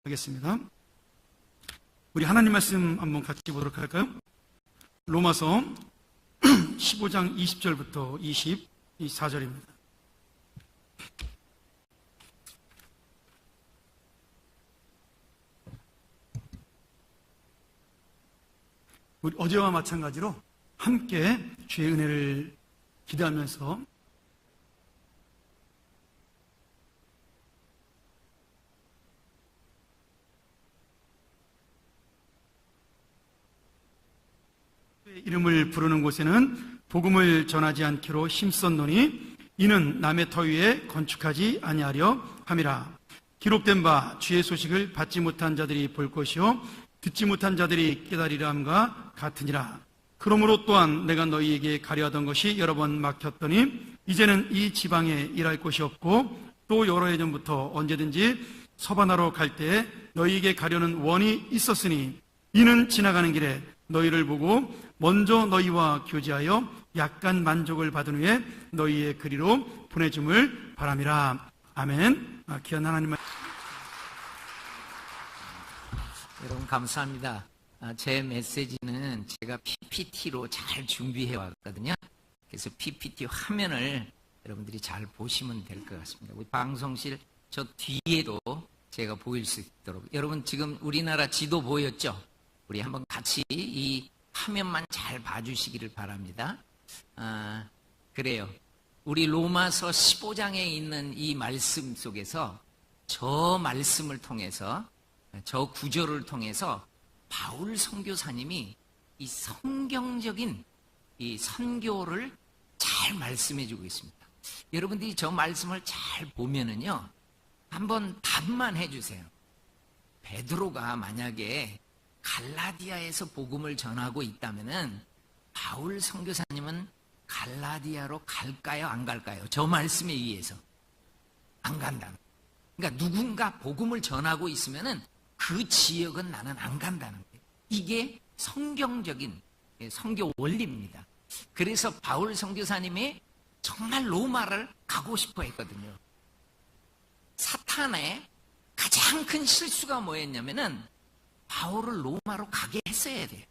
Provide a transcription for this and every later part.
하겠습니다. 우리 하나님 말씀 한번 같이 보도록 할까요? 로마서 15장 20절부터 24절입니다. 우리 어제와 마찬가지로 함께 주의 은혜를 기대하면서 이름을 부르는 곳에는 복음을 전하지 않기로 힘썼노니 이는 남의 터 위에 건축하지 아니하려 함이라. 기록된 바 주의 소식을 받지 못한 자들이 볼 것이요 듣지 못한 자들이 깨달으리라 함과 같으니라. 그러므로 또한 내가 너희에게 가려하던 것이 여러 번 막혔더니 이제는 이 지방에 일할 곳이 없고 또 여러 해 전부터 언제든지 서바나로 갈 때에 너희에게 가려는 원이 있었으니 이는 지나가는 길에 너희를 보고 먼저 너희와 교제하여 약간 만족을 받은 후에 너희의 그리로 보내줌을 바람이라. 아멘. 귀한 하나님. 여러분 감사합니다. 제 메시지는 제가 PPT로 잘 준비해 왔거든요. 그래서 PPT 화면을 여러분들이 잘 보시면 될 것 같습니다. 우리 방송실 저 뒤에도 제가 보일 수 있도록. 여러분 지금 우리나라 지도 보였죠? 우리 한번 같이 이 화면만 잘 봐주시기를 바랍니다. 그래요. 우리 로마서 15장에 있는 이 말씀 속에서 저 말씀을 통해서 저 구절을 통해서 바울 선교사님이 이 성경적인 이 선교를 잘 말씀해 주고 있습니다. 여러분들이 저 말씀을 잘 보면은요, 한번 답만 해주세요. 베드로가 만약에 갈라디아에서 복음을 전하고 있다면은 바울 선교사님은 갈라디아로 갈까요, 안 갈까요? 저 말씀에 의해서 안 간다. 그러니까 누군가 복음을 전하고 있으면은 그 지역은 나는 안 간다는 거예요. 이게 성경적인 선교 원리입니다. 그래서 바울 선교사님이 정말 로마를 가고 싶어 했거든요. 사탄의 가장 큰 실수가 뭐였냐면은 바울을 로마로 가게 했어야 돼요.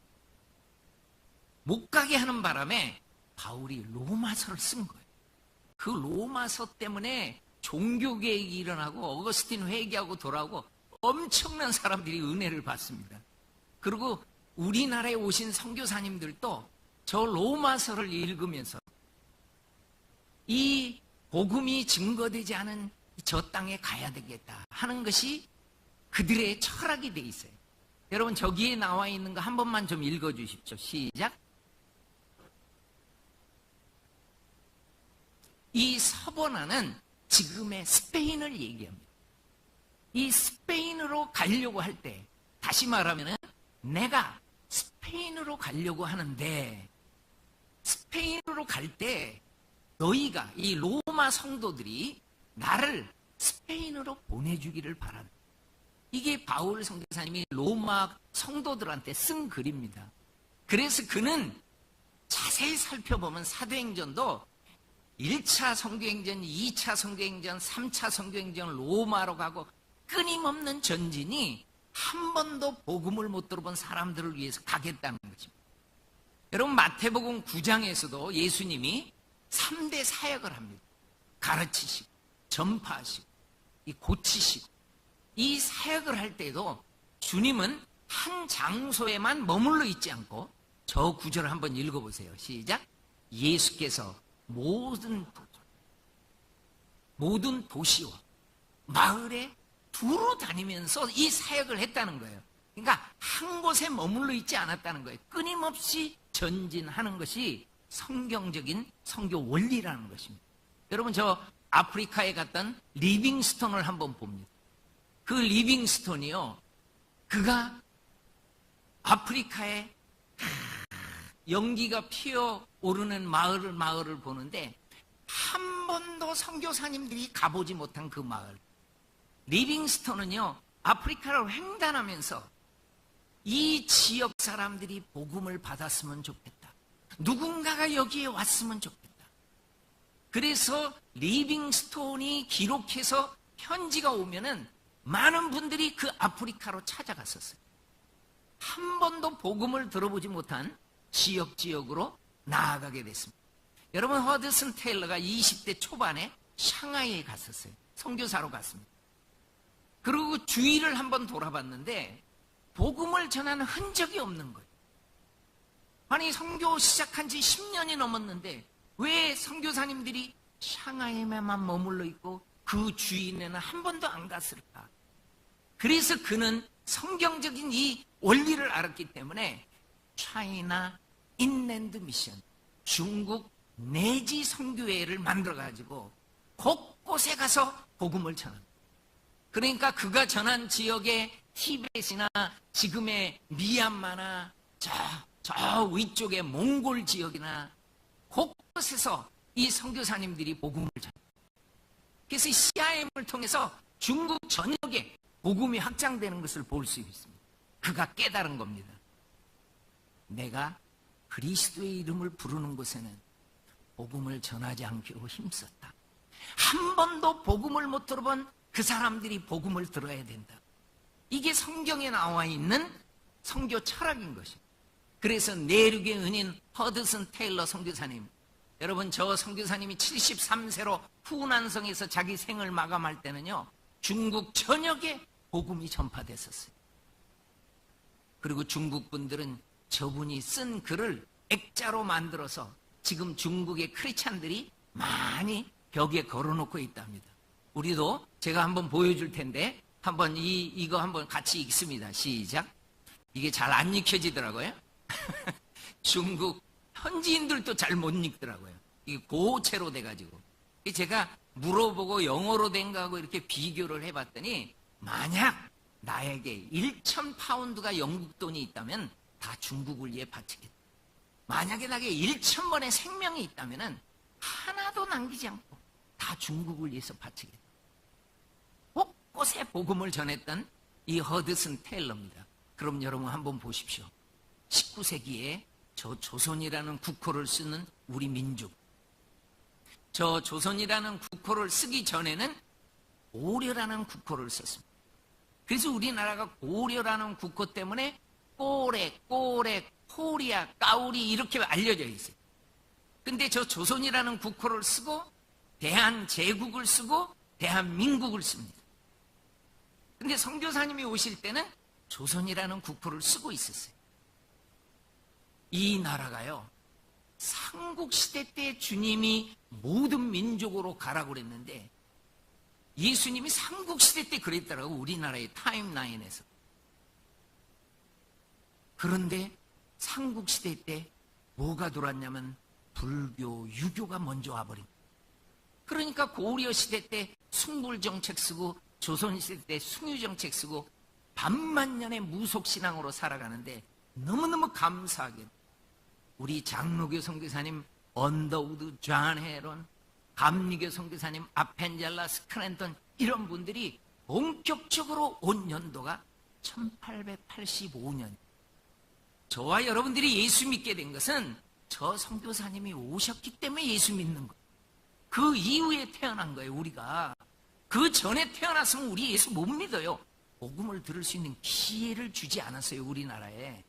못 가게 하는 바람에 바울이 로마서를 쓴 거예요. 그 로마서 때문에 종교개혁이 일어나고 어거스틴 회개하고 돌아오고 엄청난 사람들이 은혜를 받습니다. 그리고 우리나라에 오신 선교사님들도 저 로마서를 읽으면서 이 복음이 증거되지 않은 저 땅에 가야 되겠다 하는 것이 그들의 철학이 돼 있어요. 여러분 저기에 나와 있는 거 한 번만 좀 읽어주십시오. 시작. 이 서버나는 지금의 스페인을 얘기합니다. 이 스페인으로 가려고 할 때, 다시 말하면 내가 스페인으로 가려고 하는데 스페인으로 갈 때 너희가 이 로마 성도들이 나를 스페인으로 보내주기를 바란다. 이게 바울 선교사님이 로마 성도들한테 쓴 글입니다. 그래서 그는 자세히 살펴보면 사도행전도 1차 선교행전, 2차 선교행전, 3차 선교행전 로마로 가고 끊임없는 전진이 한 번도 복음을 못 들어본 사람들을 위해서 가겠다는 것입니다. 여러분 마태복음 9장에서도 예수님이 3대 사역을 합니다. 가르치시고 전파하시고 이 고치시고 이 사역을 할 때도 주님은 한 장소에만 머물러 있지 않고 저 구절을 한번 읽어보세요. 시작. 예수께서 모든 도시와 마을에 두루 다니면서 이 사역을 했다는 거예요. 그러니까 한 곳에 머물러 있지 않았다는 거예요. 끊임없이 전진하는 것이 성경적인 선교 원리라는 것입니다. 여러분 저 아프리카에 갔던 리빙스톤을 한번 봅니다. 그 리빙스톤이요, 그가 아프리카에 연기가 피어오르는 마을을 보는데 한 번도 선교사님들이 가보지 못한 그 마을. 리빙스톤은요, 아프리카를 횡단하면서 이 지역 사람들이 복음을 받았으면 좋겠다. 누군가가 여기에 왔으면 좋겠다. 그래서 리빙스톤이 기록해서 편지가 오면은 많은 분들이 그 아프리카로 찾아갔었어요. 한 번도 복음을 들어보지 못한 지역으로 나아가게 됐습니다. 여러분, 허드슨 테일러가 20대 초반에 샹하이에 갔었어요. 선교사로 갔습니다. 그리고 주위를 한번 돌아봤는데 복음을 전하는 흔적이 없는 거예요. 아니, 선교 시작한 지 10년이 넘었는데 왜 선교사님들이 샹하이에만 머물러 있고 그 주인에는 한 번도 안 갔을까? 그래서 그는 성경적인 이 원리를 알았기 때문에 차이나 인랜드 미션, 중국 내지 선교회를 만들어가지고 곳곳에 가서 복음을 전합니다. 그러니까 그가 전한 지역의 티벳이나 지금의 미얀마나 저 위쪽의 몽골 지역이나 곳곳에서 이 선교사님들이 복음을 전합니다. 그래서 CIM을 통해서 중국 전역에 복음이 확장되는 것을 볼 수 있습니다. 그가 깨달은 겁니다. 내가 그리스도의 이름을 부르는 곳에는 복음을 전하지 않기로 힘썼다. 한 번도 복음을 못 들어본 그 사람들이 복음을 들어야 된다. 이게 성경에 나와 있는 선교 철학인 것입니다. 그래서 내륙의 은인 허드슨 테일러 선교사님, 여러분, 저 선교사님이 73세로 후난성에서 자기 생을 마감할 때는요, 중국 전역에 복음이 전파됐었어요. 그리고 중국 분들은 저분이 쓴 글을 액자로 만들어서 지금 중국의 크리스찬들이 많이 벽에 걸어놓고 있답니다. 우리도 제가 한번 보여줄 텐데 한번 이거 한번 같이 읽습니다. 시작. 이게 잘 안 읽혀지더라고요. 중국 현지인들도 잘 못 읽더라고요. 이게 고체로 돼가지고. 제가 물어보고 영어로 된 거하고 이렇게 비교를 해봤더니 만약 나에게 1,000파운드가 영국 돈이 있다면 다 중국을 위해 바치겠다. 만약에 나에게 1,000번의 생명이 있다면 하나도 남기지 않고 다 중국을 위해서 바치겠다. 곳곳에 복음을 전했던 이 허드슨 테일러입니다. 그럼 여러분 한번 보십시오. 19세기에 저 조선이라는 국호를 쓰는 우리 민족, 저 조선이라는 국호를 쓰기 전에는 고려라는 국호를 썼습니다. 그래서 우리나라가 고려라는 국호 때문에 꼬레, 코리아, 까우리 이렇게 알려져 있어요. 근데 저 조선이라는 국호를 쓰고 대한제국을 쓰고 대한민국을 씁니다. 근데 선교사님이 오실 때는 조선이라는 국호를 쓰고 있었어요. 이 나라가요, 삼국시대 때 주님이 모든 민족으로 가라고 그랬는데 예수님이 삼국시대 때 그랬더라고, 우리나라의 타임라인에서. 그런데 삼국시대 때 뭐가 돌았냐면 불교, 유교가 먼저 와버린 거예요. 그러니까 고려시대 때 숭불정책 쓰고 조선시대 때 숭유정책 쓰고 반만년의 무속신앙으로 살아가는데 너무너무 감사하게 우리 장로교 선교사님 언더우드, 존 헤런, 감리교 선교사님 아펜젤라, 스크랜턴 이런 분들이 본격적으로 온 연도가 1885년. 저와 여러분들이 예수 믿게 된 것은 저 선교사님이 오셨기 때문에 예수 믿는 거예요. 그 이후에 태어난 거예요, 우리가. 그 전에 태어났으면 우리 예수 못 믿어요. 복음을 들을 수 있는 기회를 주지 않았어요, 우리나라에.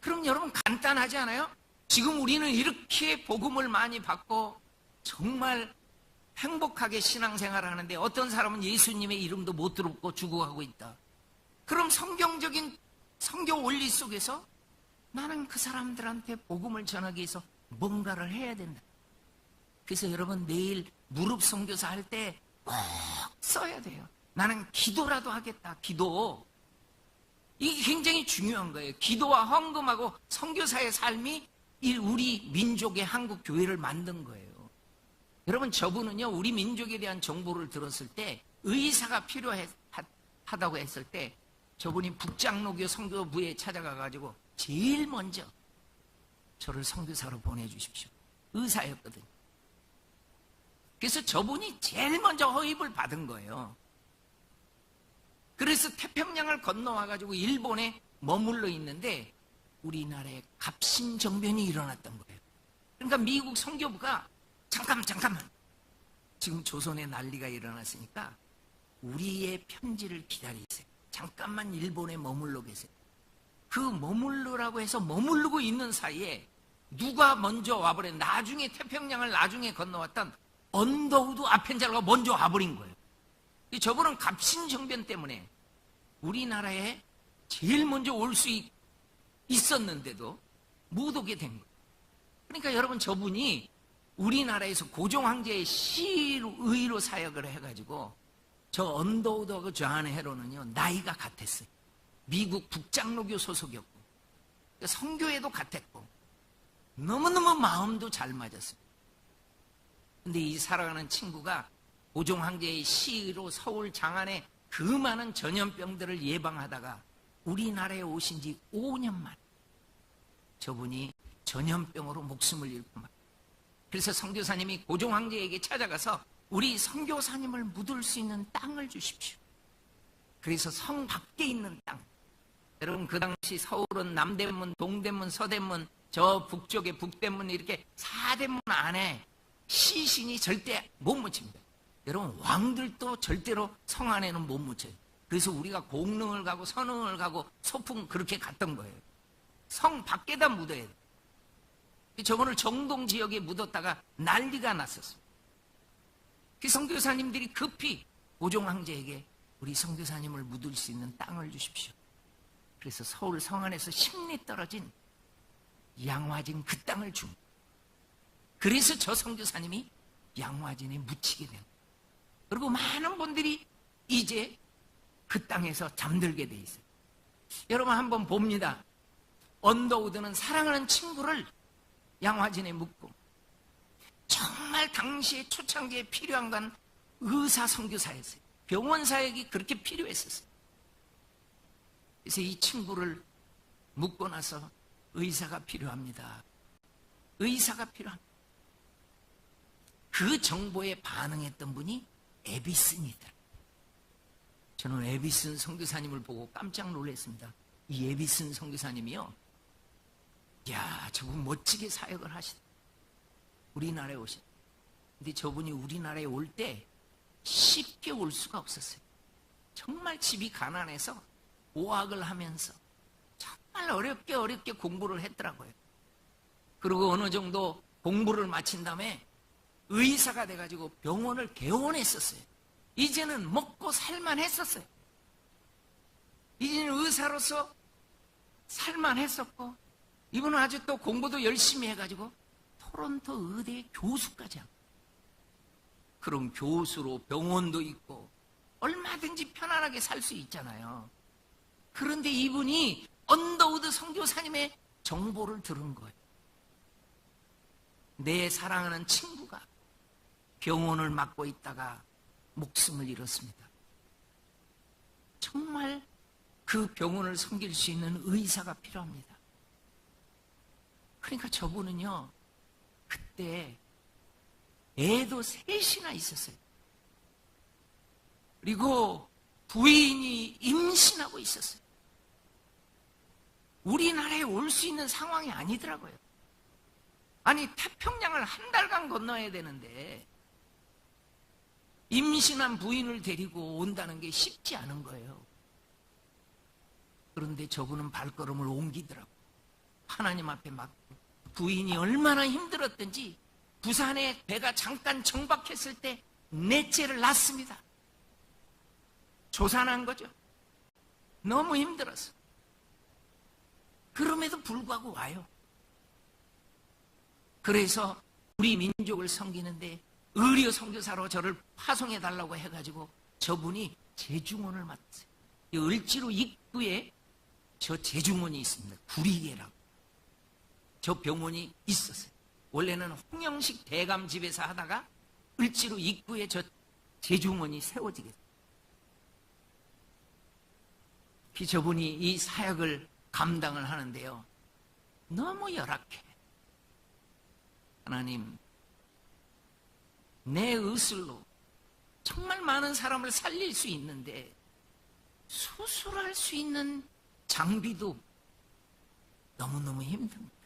그럼 여러분 간단하지 않아요? 지금 우리는 이렇게 복음을 많이 받고 정말 행복하게 신앙생활을 하는데 어떤 사람은 예수님의 이름도 못 들었고 죽어가고 있다. 그럼 성경적인 성경 원리 속에서 나는 그 사람들한테 복음을 전하기 위해서 뭔가를 해야 된다. 그래서 여러분 내일 무릎 선교사 할 때 꼭 써야 돼요. 나는 기도라도 하겠다. 기도. 이게 굉장히 중요한 거예요. 기도와 헌금하고 선교사의 삶이 우리 민족의 한국 교회를 만든 거예요. 여러분, 저분은요, 우리 민족에 대한 정보를 들었을 때 의사가 필요하다고 했을 때 저분이 북장로교 선교부에 찾아가가지고 제일 먼저 저를 선교사로 보내주십시오. 의사였거든요. 그래서 저분이 제일 먼저 허입을 받은 거예요. 그래서 태평양을 건너와가지고 일본에 머물러 있는데 우리나라에 갑신정변이 일어났던 거예요. 그러니까 미국 선교부가 잠깐만 지금 조선에 난리가 일어났으니까 우리의 편지를 기다리세요. 잠깐만 일본에 머물러 계세요. 그 머물르라고 해서 머무르고 있는 사이에 누가 먼저 와버려. 나중에 태평양을 나중에 건너왔던 언더우드 아펜젤러가 먼저 와버린 거예요. 저분은 갑신정변 때문에 우리나라에 제일 먼저 올 수 있었는데도 못 오게 된 거예요. 그러니까 여러분, 저분이 우리나라에서 고종 황제의 시의로 사역을 해가지고 저 언더우드하고 존 헤로는요 나이가 같았어요. 미국 북장로교 소속이었고 성교회도 같았고 너무너무 마음도 잘 맞았어요. 근데 이 사랑하는 친구가 고종 황제의 시의로 서울 장안에 그 많은 전염병들을 예방하다가 우리나라에 오신 지 5년 만에 저분이 전염병으로 목숨을 잃고 말. 그래서 선교사님이 고종 황제에게 찾아가서 우리 선교사님을 묻을 수 있는 땅을 주십시오. 그래서 성 밖에 있는 땅. 여러분, 그 당시 서울은 남대문, 동대문, 서대문, 저 북쪽에 북대문 이렇게 4대문 안에 시신이 절대 못 묻힙니다. 여러분, 왕들도 절대로 성 안에는 못 묻혀요. 그래서 우리가 공릉을 가고 선릉을 가고 소풍 그렇게 갔던 거예요. 성 밖에다 묻어야 돼요. 저분을 정동 지역에 묻었다가 난리가 났었어요. 그 선교사님들이 급히 고종 황제에게 우리 선교사님을 묻을 수 있는 땅을 주십시오. 그래서 서울 성안에서 10리 떨어진 양화진 그 땅을 준 거예요. 그래서 저 선교사님이 양화진에 묻히게 된 거예요. 그리고 많은 분들이 이제 그 땅에서 잠들게 돼 있어요. 여러분 한번 봅니다. 언더우드는 사랑하는 친구를 양화진에 묻고 정말 당시에 초창기에 필요한 건 의사 선교사였어요. 병원 사역이 그렇게 필요했었어요. 그래서 이 친구를 묻고 나서 의사가 필요합니다. 의사가 필요합니다. 그 정보에 반응했던 분이 에비슨이더라고요. 저는 에비슨 선교사님을 보고 깜짝 놀랐습니다. 이 에비슨 선교사님이요, 야, 저분 멋지게 사역을 하시다. 우리나라에 오셨. 근데 저분이 우리나라에 올 때 쉽게 올 수가 없었어요. 정말 집이 가난해서 오학을 하면서 정말 어렵게 공부를 했더라고요. 그리고 어느 정도 공부를 마친 다음에 의사가 돼가지고 병원을 개원했었어요. 이제는 먹고 살만 했었어요. 이제는 의사로서 살만 했었고, 이분은 아주 또 공부도 열심히 해가지고 토론토 의대 교수까지 하고, 그럼 교수로 병원도 있고 얼마든지 편안하게 살 수 있잖아요. 그런데 이분이 언더우드 선교사님의 정보를 들은 거예요. 내 사랑하는 친구가 병원을 맡고 있다가 목숨을 잃었습니다. 정말 그 병원을 섬길 수 있는 의사가 필요합니다. 그러니까 저분은요, 그때 애도 셋이나 있었어요. 그리고 부인이 임신하고 있었어요. 우리나라에 올 수 있는 상황이 아니더라고요. 아니, 태평양을 한 달간 건너야 되는데 임신한 부인을 데리고 온다는 게 쉽지 않은 거예요. 그런데 저분은 발걸음을 옮기더라고요. 하나님 앞에 맡고, 부인이 얼마나 힘들었던지 부산에 배가 잠깐 정박했을 때 넷째를 낳습니다. 조산한 거죠. 너무 힘들었어. 그럼에도 불구하고 와요. 그래서 우리 민족을 섬기는데 의료 선교사로 저를 파송해 달라고 해가지고 저분이 재중원을 맡았어요. 이 을지로 입구에 저 재중원이 있습니다. 구리계라고. 저 병원이 있었어요. 원래는 홍영식 대감 집에서 하다가 을지로 입구에 저 재중원이 세워지게 됐어요. 저분이 이 사역을 감당을 하는데요, 너무 열악해. 하나님, 내 의술로 정말 많은 사람을 살릴 수 있는데 수술할 수 있는 장비도 너무너무 힘듭니다.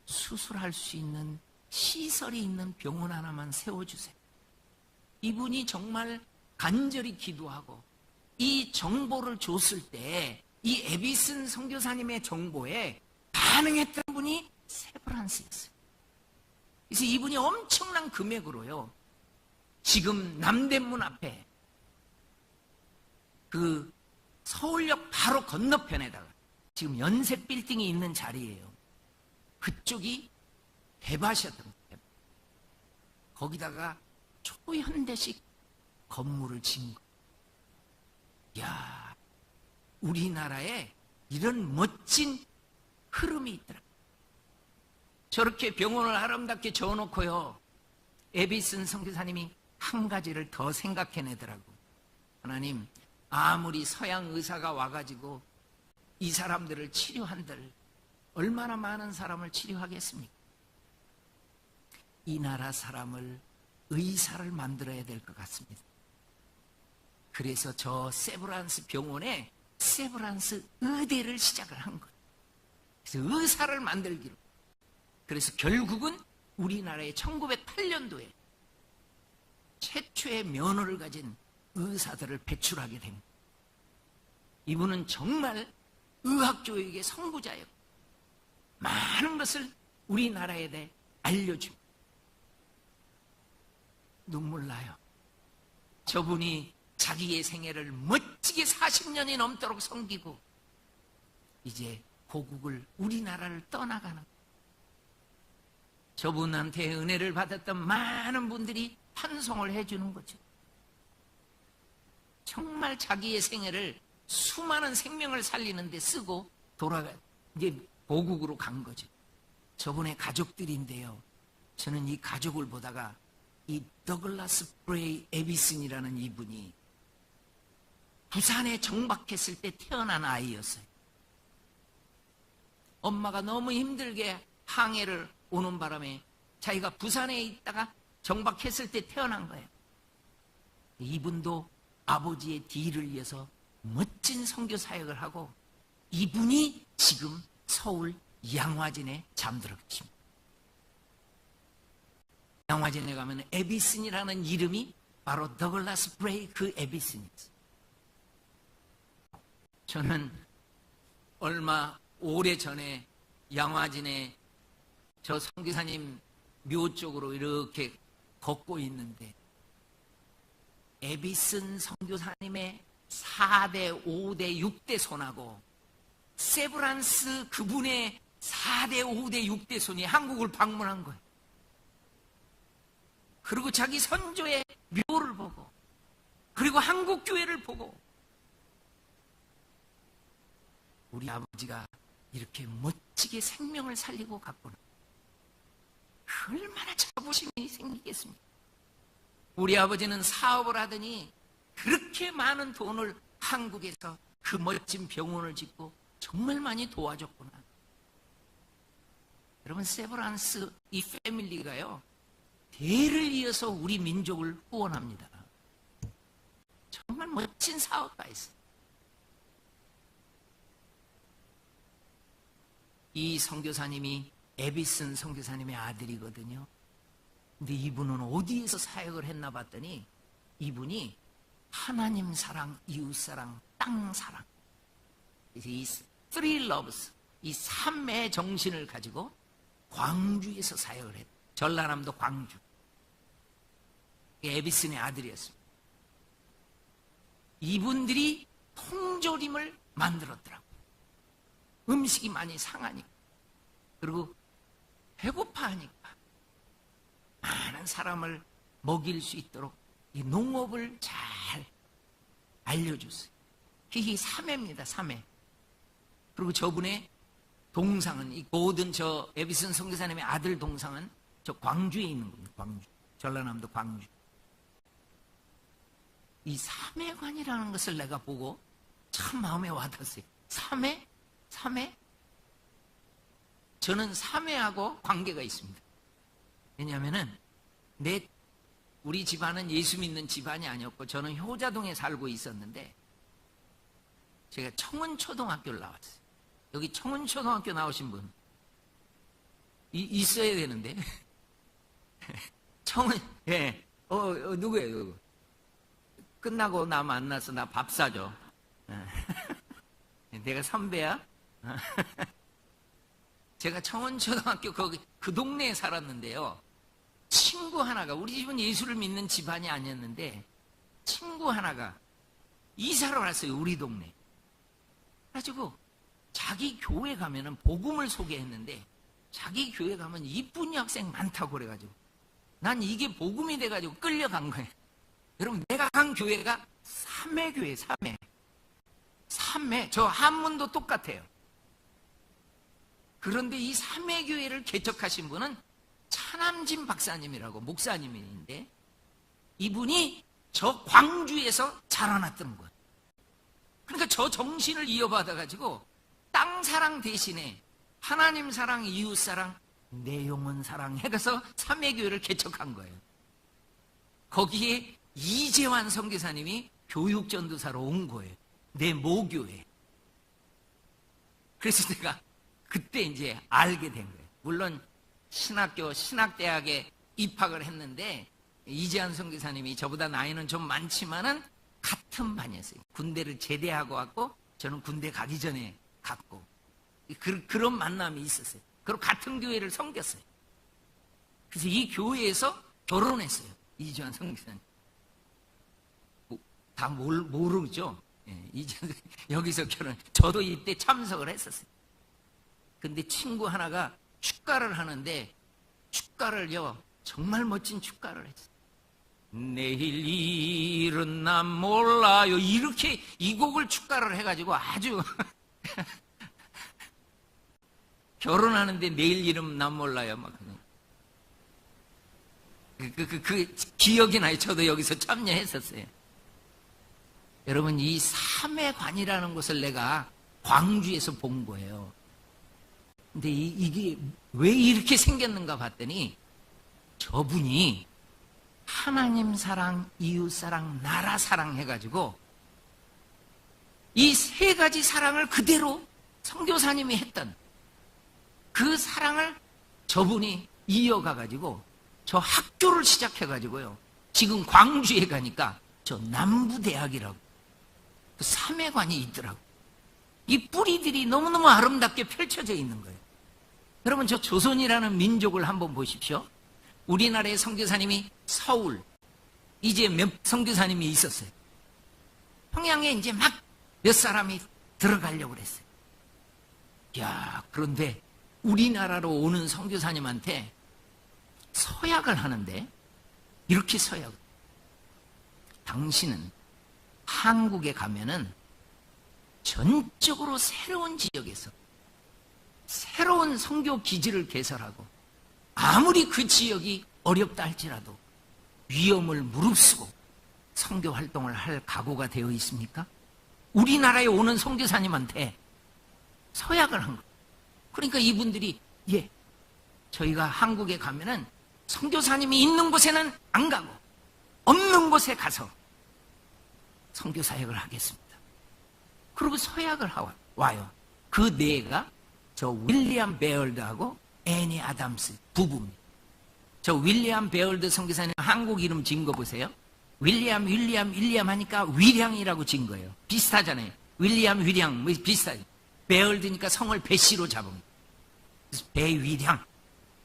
수술할 수 있는 시설이 있는 병원 하나만 세워주세요. 이분이 정말 간절히 기도하고 이 정보를 줬을 때 이 에비슨 선교사님의 정보에 반응했던 분이 세브란스였어요. 그래서 이분이 엄청난 금액으로요, 지금 남대문 앞에 그 서울역 바로 건너편에다가 지금 연세 빌딩이 있는 자리예요. 그쪽이 대밭이었던 거예요. 거기다가 초현대식 건물을 지은 거예요. 이야, 우리나라에 이런 멋진 흐름이 있더라고요. 저렇게 병원을 아름답게 지어놓고요, 에비슨 선교사님이 한 가지를 더 생각해내더라고요. 하나님, 아무리 서양 의사가 와가지고 이 사람들을 치료한들 얼마나 많은 사람을 치료하겠습니까? 이 나라 사람을 의사를 만들어야 될 것 같습니다. 그래서 저 세브란스 병원에 세브란스 의대를 시작을 한 거예요. 그래서 의사를 만들기로. 그래서 결국은 우리나라에 1908년도에 최초의 면허를 가진 의사들을 배출하게 된 거예요. 이분은 정말 의학교육의 선구자였고 많은 것을 우리나라에 대해 알려주고, 눈물 나요. 저분이 자기의 생애를 멋지게 40년이 넘도록 섬기고 이제 고국을, 우리나라를 떠나가는 거예요. 저분한테 은혜를 받았던 많은 분들이 환송을 해주는 거죠. 정말 자기의 생애를 수많은 생명을 살리는 데 쓰고 이제 고국으로 간 거죠. 저분의 가족들인데요, 저는 이 가족을 보다가 이 더글라스 브레이 에비슨이라는 이분이 부산에 정박했을 때 태어난 아이였어요. 엄마가 너무 힘들게 항해를 오는 바람에 자기가 부산에 있다가 정박했을 때 태어난 거예요. 이분도 아버지의 뒤를 이어서 멋진 선교 사역을 하고, 이분이 지금 서울 양화진에 잠들어 계십니다. 양화진에 가면 에비슨이라는 이름이 바로 더글라스 브레이 그 에비슨이었어요. 저는 얼마 오래전에 양화진에 저 선교사님 묘 쪽으로 이렇게 걷고 있는데 에비슨 선교사님의 4대, 5대, 6대 손하고 세브란스 그분의 4대, 5대, 6대 손이 한국을 방문한 거예요. 그리고 자기 선조의 묘를 보고, 그리고 한국 교회를 보고, 우리 아버지가 이렇게 멋지게 생명을 살리고 갔구나. 얼마나 자부심이 생기겠습니까? 우리 아버지는 사업을 하더니 그렇게 많은 돈을 한국에서 그 멋진 병원을 짓고 정말 많이 도와줬구나. 여러분, 세브란스 이 패밀리가요, 대를 이어서 우리 민족을 후원합니다. 정말 멋진 사업가였어요. 이 선교사님이 에비슨 선교사님의 아들이거든요. 근데 이분은 어디에서 사역을 했나 봤더니 이분이 하나님 사랑, 이웃 사랑, 땅 사랑, 이 three loves, 이 삼매의 정신을 가지고 광주에서 사역을 했어요. 전라남도 광주. 에비슨의 아들이었습니다. 이분들이 통조림을 만들었더라고요. 음식이 많이 상하니까, 그리고 배고파하니까 많은 사람을 먹일 수 있도록 이 농업을 잘 알려줬어요. 그게 사매입니다, 사매. 그리고 저분의 동상은, 이 모든 저 에비슨 선교사님의 아들 동상은 저 광주에 있는 겁니다. 광주, 전라남도 광주. 이 사매관이라는 것을 내가 보고 참 마음에 와닿았어요. 사매? 사매? 저는 사매하고 관계가 있습니다. 왜냐하면은 우리 집안은 예수 믿는 집안이 아니었고 저는 효자동에 살고 있었는데 제가 청운초등학교를 나왔어요. 여기 청운초등학교 나오신 분 있어야 되는데 청운, 예, 누구예요? 누구? 끝나고 나 만나서 나 밥 사줘. 내가 선배야? 제가 청원초등학교 그 동네에 살았는데요. 친구 하나가, 우리 집은 예수를 믿는 집안이 아니었는데 친구 하나가 이사를 왔어요. 우리 동네. 그래가지고 자기 교회 가면은 복음을 소개했는데 자기 교회 가면 이쁜 여학생 많다고 그래가지고 난 이게 복음이 돼가지고 끌려간 거예요. 여러분, 내가 간 교회가 삼매교회, 삼매. 저 한문도 똑같아요. 그런데 이 삼매교회를 개척하신 분은 차남진 박사님이라고 목사님인데 이분이 저 광주에서 자라났던 거예요. 그러니까 저 정신을 이어받아가지고 땅 사랑 대신에 하나님 사랑, 이웃 사랑, 내 영혼 사랑 해가서 삼매교회를 개척한 거예요. 거기에 이재환 선교사님이 교육전도사로 온 거예요. 내 모교회. 그래서 내가 그때 이제 알게 된 거예요. 물론 신학대학에 입학을 했는데 이재환 선교사님이 저보다 나이는 좀 많지만은 같은 반이었어요. 군대를 제대하고 왔고 저는 군대 가기 전에 갔고 그런 만남이 있었어요. 그리고 같은 교회를 섬겼어요. 그래서 이 교회에서 결혼했어요. 이재환 선교사님. 다 모르죠. 여기서 결혼. 저도 이때 참석을 했었어요. 근데 친구 하나가 축가를 하는데 축가를요 정말 멋진 축가를 했어요. 내일 일은 난 몰라요. 이렇게 이 곡을 축가를 해가지고 아주 결혼하는데 내일 일은 난 몰라요. 막 그 기억이 나요. 저도 여기서 참여했었어요. 여러분, 이 삼매관이라는 것을 내가 광주에서 본 거예요. 근데 이게 왜 이렇게 생겼는가 봤더니 저분이 하나님 사랑, 이웃 사랑, 나라 사랑 해가지고 이 세 가지 사랑을 그대로 선교사님이 했던 그 사랑을 저분이 이어가가지고 저 학교를 시작해가지고요. 지금 광주에 가니까 저 남부대학이라고 그 삼매관이 있더라고. 이 뿌리들이 너무너무 아름답게 펼쳐져 있는 거예요. 여러분, 저 조선이라는 민족을 한번 보십시오. 우리나라의 선교사님이 서울, 이제 몇 선교사님이 있었어요. 평양에 이제 막 몇 사람이 들어가려고 그랬어요. 야, 그런데 우리나라로 오는 선교사님한테 서약을 하는데 이렇게 서약을. 당신은 한국에 가면은 전적으로 새로운 지역에서 새로운 선교 기지를 개설하고 아무리 그 지역이 어렵다 할지라도 위험을 무릅쓰고 선교 활동을 할 각오가 되어 있습니까? 우리나라에 오는 선교사님한테 서약을 한 거예요. 그러니까 이분들이 예, 저희가 한국에 가면은 선교사님이 있는 곳에는 안 가고 없는 곳에 가서 선교 사역을 하겠습니다. 그리고 서약을 와요. 그 네가 저 윌리엄 베얼드하고 애니 아담스 부부입니다. 저 윌리엄 베얼드 선교사님 한국 이름 지은 거 보세요. 윌리엄 하니까 위량이라고 지은 거예요. 비슷하잖아요. 윌리엄 위량 뭐 비슷하죠. 베얼드니까 성을 배씨로 잡은 거예요. 그래서 배위량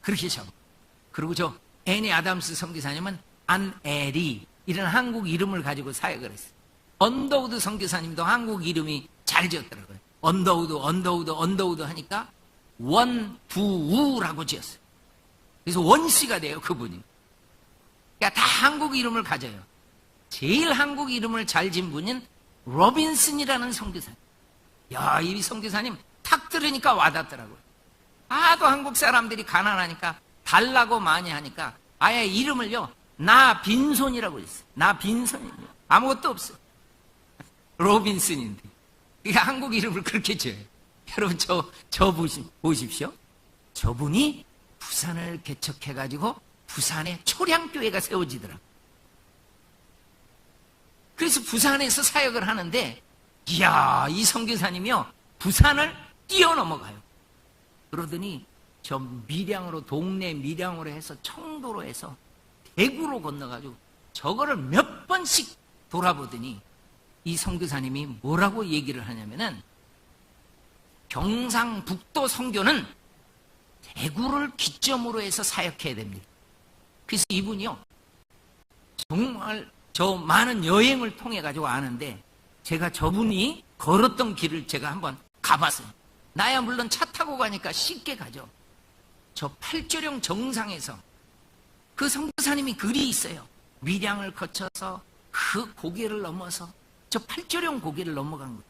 그렇게 잡은 거예요. 그리고 저 애니 아담스 선교사님은 안에리 이런 한국 이름을 가지고 사역을 했어요. 언더우드 선교사님도 한국 이름이 잘 지었더라고요. 언더우드 하니까 원두우라고 지었어요. 그래서 원씨가 돼요, 그분이. 그러니까 다 한국 이름을 가져요. 제일 한국 이름을 잘 지은 분인 로빈슨이라는 선교사님. 야, 이 선교사님 탁 들으니까 와닿더라고요. 하도 한국 사람들이 가난하니까 달라고 많이 하니까 아예 이름을요 나 빈손이라고 했어요. 나 빈손이에요. 아무것도 없어요. 로빈슨인데 이게 한국 이름을 그렇게 지어요. 여러분 저 보십시오. 저분이 부산을 개척해가지고 부산에 초량교회가 세워지더라고요. 그래서 부산에서 사역을 하는데 이야, 이 선교사님이요 부산을 뛰어넘어가요. 그러더니 저 밀양으로 동네 밀양으로 해서 청도로 해서 대구로 건너가지고 저거를 몇 번씩 돌아보더니 이 선교사님이 뭐라고 얘기를 하냐면은 경상북도 선교는 대구를 기점으로 해서 사역해야 됩니다. 그래서 이분이요, 정말 저 많은 여행을 통해 가지고 아는데, 제가 저분이 걸었던 길을 제가 한번 가봤어요. 나야 물론 차 타고 가니까 쉽게 가죠. 저 팔조령 정상에서 그 선교사님이 글이 있어요. 밀양을 거쳐서 그 고개를 넘어서 저 팔조령 고개를 넘어간 거예요.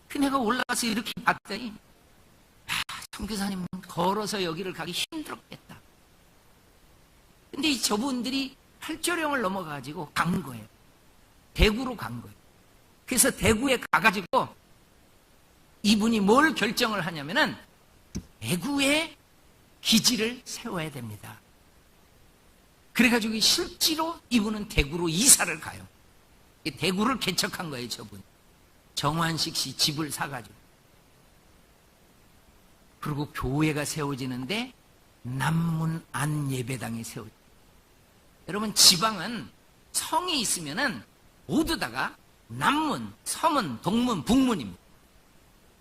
그 내가 올라가서 이렇게 봤더니, 선교사님은 걸어서 여기를 가기 힘들었겠다. 근데 이 저분들이 팔조령을 넘어가지고 간 거예요. 대구로 간 거예요. 그래서 대구에 가가지고 이분이 뭘 결정을 하냐면은 대구에 기지를 세워야 됩니다. 그래가지고 실제로 이분은 대구로 이사를 가요. 대구를 개척한 거예요, 저분. 정환식 씨 집을 사가지고. 그리고 교회가 세워지는데 남문 안예배당이 세워져요. 여러분, 지방은 성이 있으면은 모두 다가 남문, 서문, 동문, 북문입니다.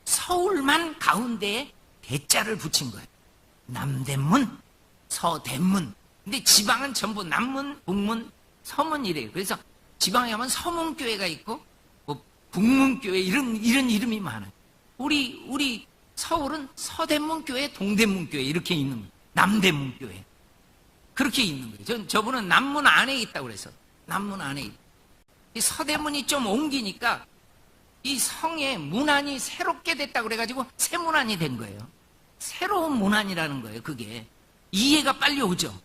서울만 가운데에 대자를 붙인 거예요. 남대문, 서대문. 근데 지방은 전부 남문, 북문, 서문 이래요. 그래서 지방에 가면 서문교회가 있고 뭐 북문교회 이런 이름이 많아요. 우리 서울은 서대문교회, 동대문교회 이렇게 있는 거예요. 남대문교회. 그렇게 있는 거예요. 저분은 남문 안에 있다고 그래서. 남문 안에 있다. 이 서대문이 좀 옮기니까 이 성의 문안이 새롭게 됐다고 그래가지고 새 문안이 된 거예요. 새로운 문안이라는 거예요, 그게. 이해가 빨리 오죠.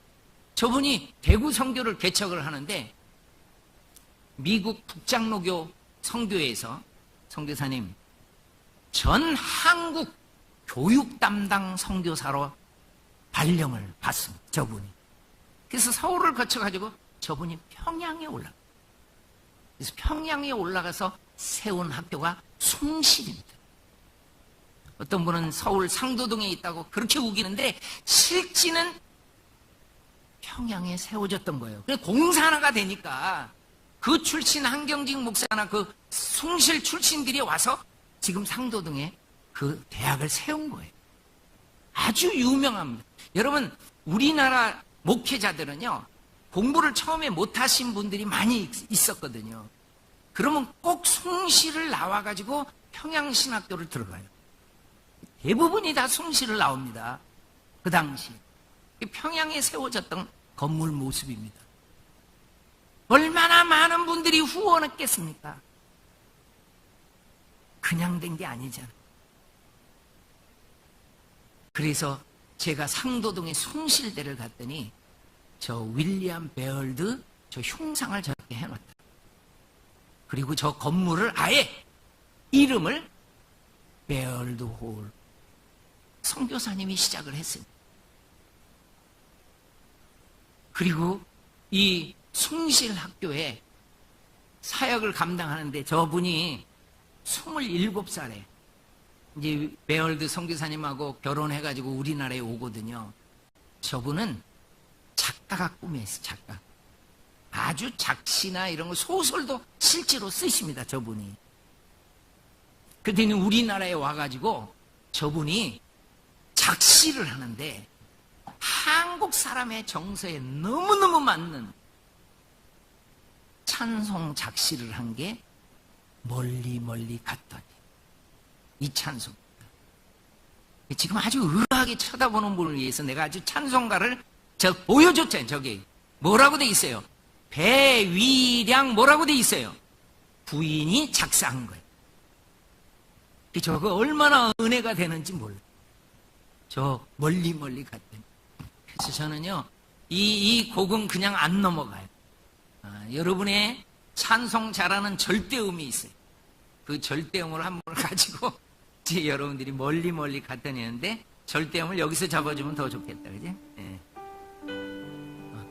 저분이 대구 선교를 개척을 하는데 미국 북장로교 선교회에서 선교사님, 전 한국 교육 담당 선교사로 발령을 받습니다, 저분이. 그래서 서울을 거쳐가지고 저분이 평양에 올라가요. 그래서 평양에 올라가서 세운 학교가 숭실입니다. 어떤 분은 서울 상도동에 있다고 그렇게 우기는데 실지는 평양에 세워졌던 거예요. 그래서 공사하나가 되니까 그 출신 한경직 목사나 그 숭실 출신들이 와서 지금 상도동에 그 대학을 세운 거예요. 아주 유명합니다. 여러분, 우리나라 목회자들은요, 공부를 처음에 못하신 분들이 많이 있었거든요. 그러면 꼭 숭실을 나와가지고 평양신학교를 들어가요. 대부분이 다 숭실을 나옵니다. 그 당시. 평양에 세워졌던 건물 모습입니다. 얼마나 많은 분들이 후원했겠습니까? 그냥 된 게 아니잖아요. 그래서 제가 상도동에 숭실대를 갔더니 저 윌리엄 베얼드 저 흉상을 저렇게 해놨다. 그리고 저 건물을 아예 이름을 베얼드 홀, 선교사님이 시작을 했어요. 그리고 이 숭실 학교에 사역을 감당하는데 저분이 27살에 이제 베얼드 선교사님하고 결혼해가지고 우리나라에 오거든요. 저분은 작가가 꿈이었어요, 작가. 아주 작시나 이런 거, 소설도 실제로 쓰십니다, 저분이. 그랬더니 우리나라에 와가지고 저분이 작시를 하는데 한국 사람의 정서에 너무너무 맞는 찬송 작시를 한 게 멀리 멀리 갔더니 이 찬송. 지금 아주 의아하게 쳐다보는 분을 위해서 내가 아주 찬송가를 보여줬잖아요. 저기 뭐라고 돼 있어요? 배위량 뭐라고 돼 있어요? 부인이 작사한 거예요. 저거 얼마나 은혜가 되는지 몰라요. 저 멀리 멀리 갔더니. 그래서 저는요, 이 곡은 그냥 안 넘어가요. 여러분의 찬송 잘하는 절대음이 있어요. 그 절대음을 한 번을 가지고 이제 여러분들이 멀리 멀리 갔더니 했는데 절대음을 여기서 잡아주면 더 좋겠다, 그지? 예.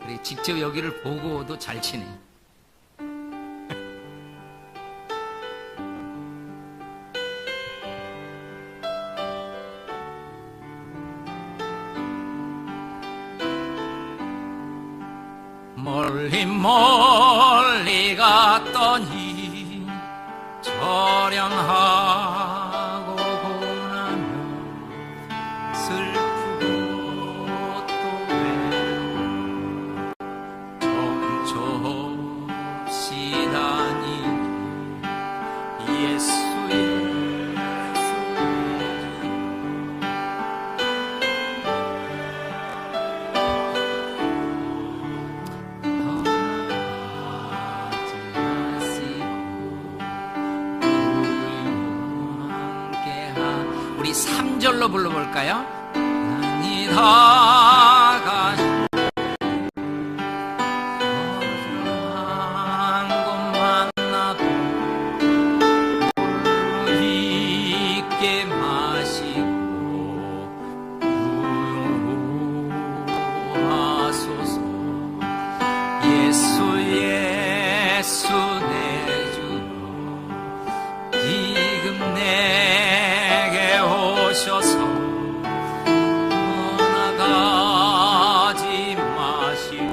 그래, 직접 여기를 보고도 잘 치네. 멀리 멀리 가 절로 불러볼까요? 땅이 다 가시 한 곳 만나도 있게 마시고 하소서. 예수 예수 내 주여 지금 내게 오셔서 떠나가지 마시고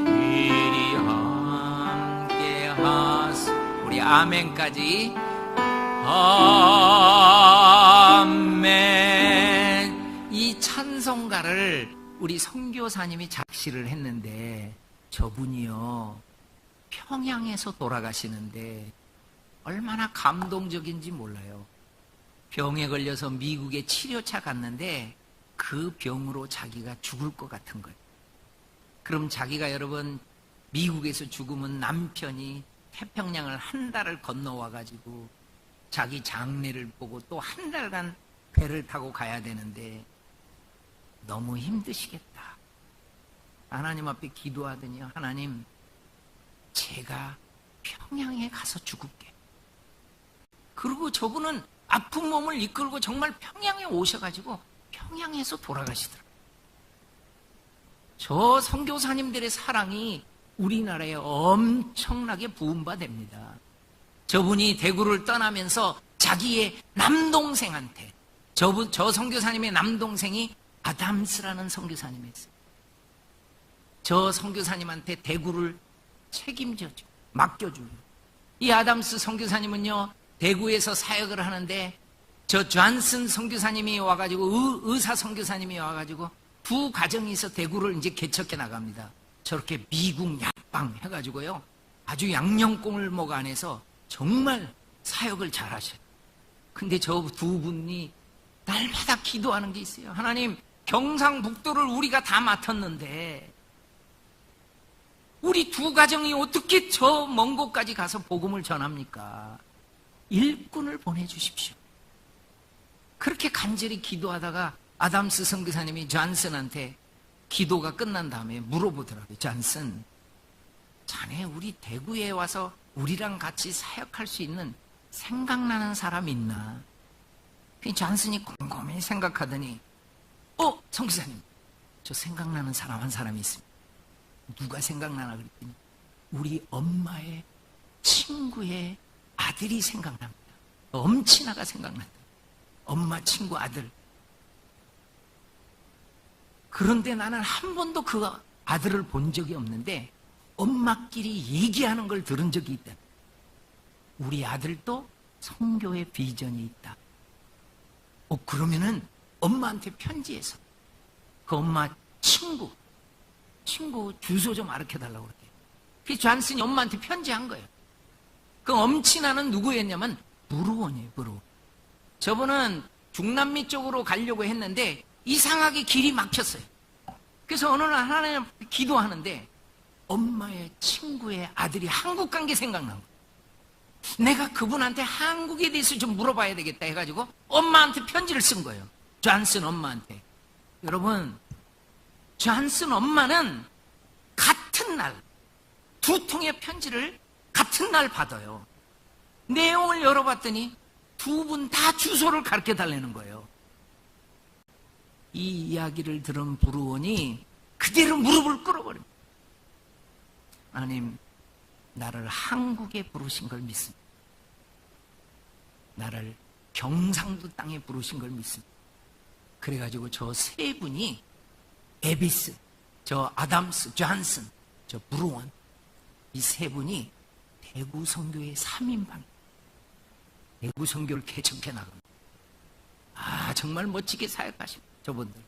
귀리 함께 하소. 우리 아멘까지. 아멘. 이 찬송가를 우리 선교사님이 작시를 했는데 저분이요 평양에서 돌아가시는데 얼마나 감동적인지 몰라요. 병에 걸려서 미국에 치료차 갔는데 그 병으로 자기가 죽을 것 같은 거예요. 그럼 자기가 여러분 미국에서 죽으면 남편이 태평양을 한 달을 건너와가지고 자기 장례를 보고 또 한 달간 배를 타고 가야 되는데 너무 힘드시겠다. 하나님 앞에 기도하더니 하나님 제가 평양에 가서 죽을게. 그리고 저분은 아픈 몸을 이끌고 정말 평양에 오셔가지고 평양에서 돌아가시더라고요. 저 선교사님들의 사랑이 우리나라에 엄청나게 부음받습니다. 저분이 대구를 떠나면서 자기의 남동생한테 저 선교사님의 남동생이 아담스라는 선교사님이었어요. 저 선교사님한테 대구를 책임져줘, 맡겨줘요. 이 아담스 선교사님은요 대구에서 사역을 하는데 저 존슨 선교사님이 와가지고 의사 선교사님이 와가지고 두 가정이서 대구를 이제 개척해 나갑니다. 저렇게 미국 약방 해가지고요 아주 양념골목 안에서 정말 사역을 잘하셔요. 근데 저 두 분이 날마다 기도하는 게 있어요. 하나님 경상북도를 우리가 다 맡았는데 우리 두 가정이 어떻게 저 먼 곳까지 가서 복음을 전합니까? 일꾼을 보내주십시오. 그렇게 간절히 기도하다가 아담스 선교사님이 존슨한테 기도가 끝난 다음에 물어보더라고요. 존슨, 자네 우리 대구에 와서 우리랑 같이 사역할 수 있는 생각나는 사람 있나? 존슨이 곰곰이 생각하더니 선교사님 저 생각나는 사람 한 사람이 있습니다. 누가 생각나나 그랬더니 우리 엄마의 친구의 아들이 생각납니다. 엄친아가 생각난다. 엄마 친구 아들. 그런데 나는 한 번도 그 아들을 본 적이 없는데 엄마끼리 얘기하는 걸 들은 적이 있다. 우리 아들도 선교의 비전이 있다. 그러면은 엄마한테 편지해서 그 엄마 친구 주소 좀 알려달라고 그랬대요. 그 존슨이 엄마한테 편지한 거예요. 그 엄친아는 누구였냐면 브루원이에요. 브루원. 저분은 중남미 쪽으로 가려고 했는데 이상하게 길이 막혔어요. 그래서 어느 날 하나님 기도하는데 엄마의 친구의 아들이 한국 간 게 생각난 거예요. 내가 그분한테 한국에 대해서 좀 물어봐야 되겠다 해가지고 엄마한테 편지를 쓴 거예요. 존슨 엄마한테. 여러분, 존슨 엄마는 같은 날 두 통의 편지를 같은 날 받아요. 내용을 열어봤더니 두 분 다 주소를 가르쳐 달라는 거예요. 이 이야기를 들은 브루원이 그대로 무릎을 꿇어버립니다. 하나님, 나를 한국에 부르신 걸 믿습니다. 나를 경상도 땅에 부르신 걸 믿습니다. 그래가지고 저 세 분이 에비스, 저 아담스, 존슨, 저 브루원 이 세 분이 대구 선교의 3인방 대구 선교를 개척해 나갑니다. 정말 멋지게 사역하십니다. 저분들.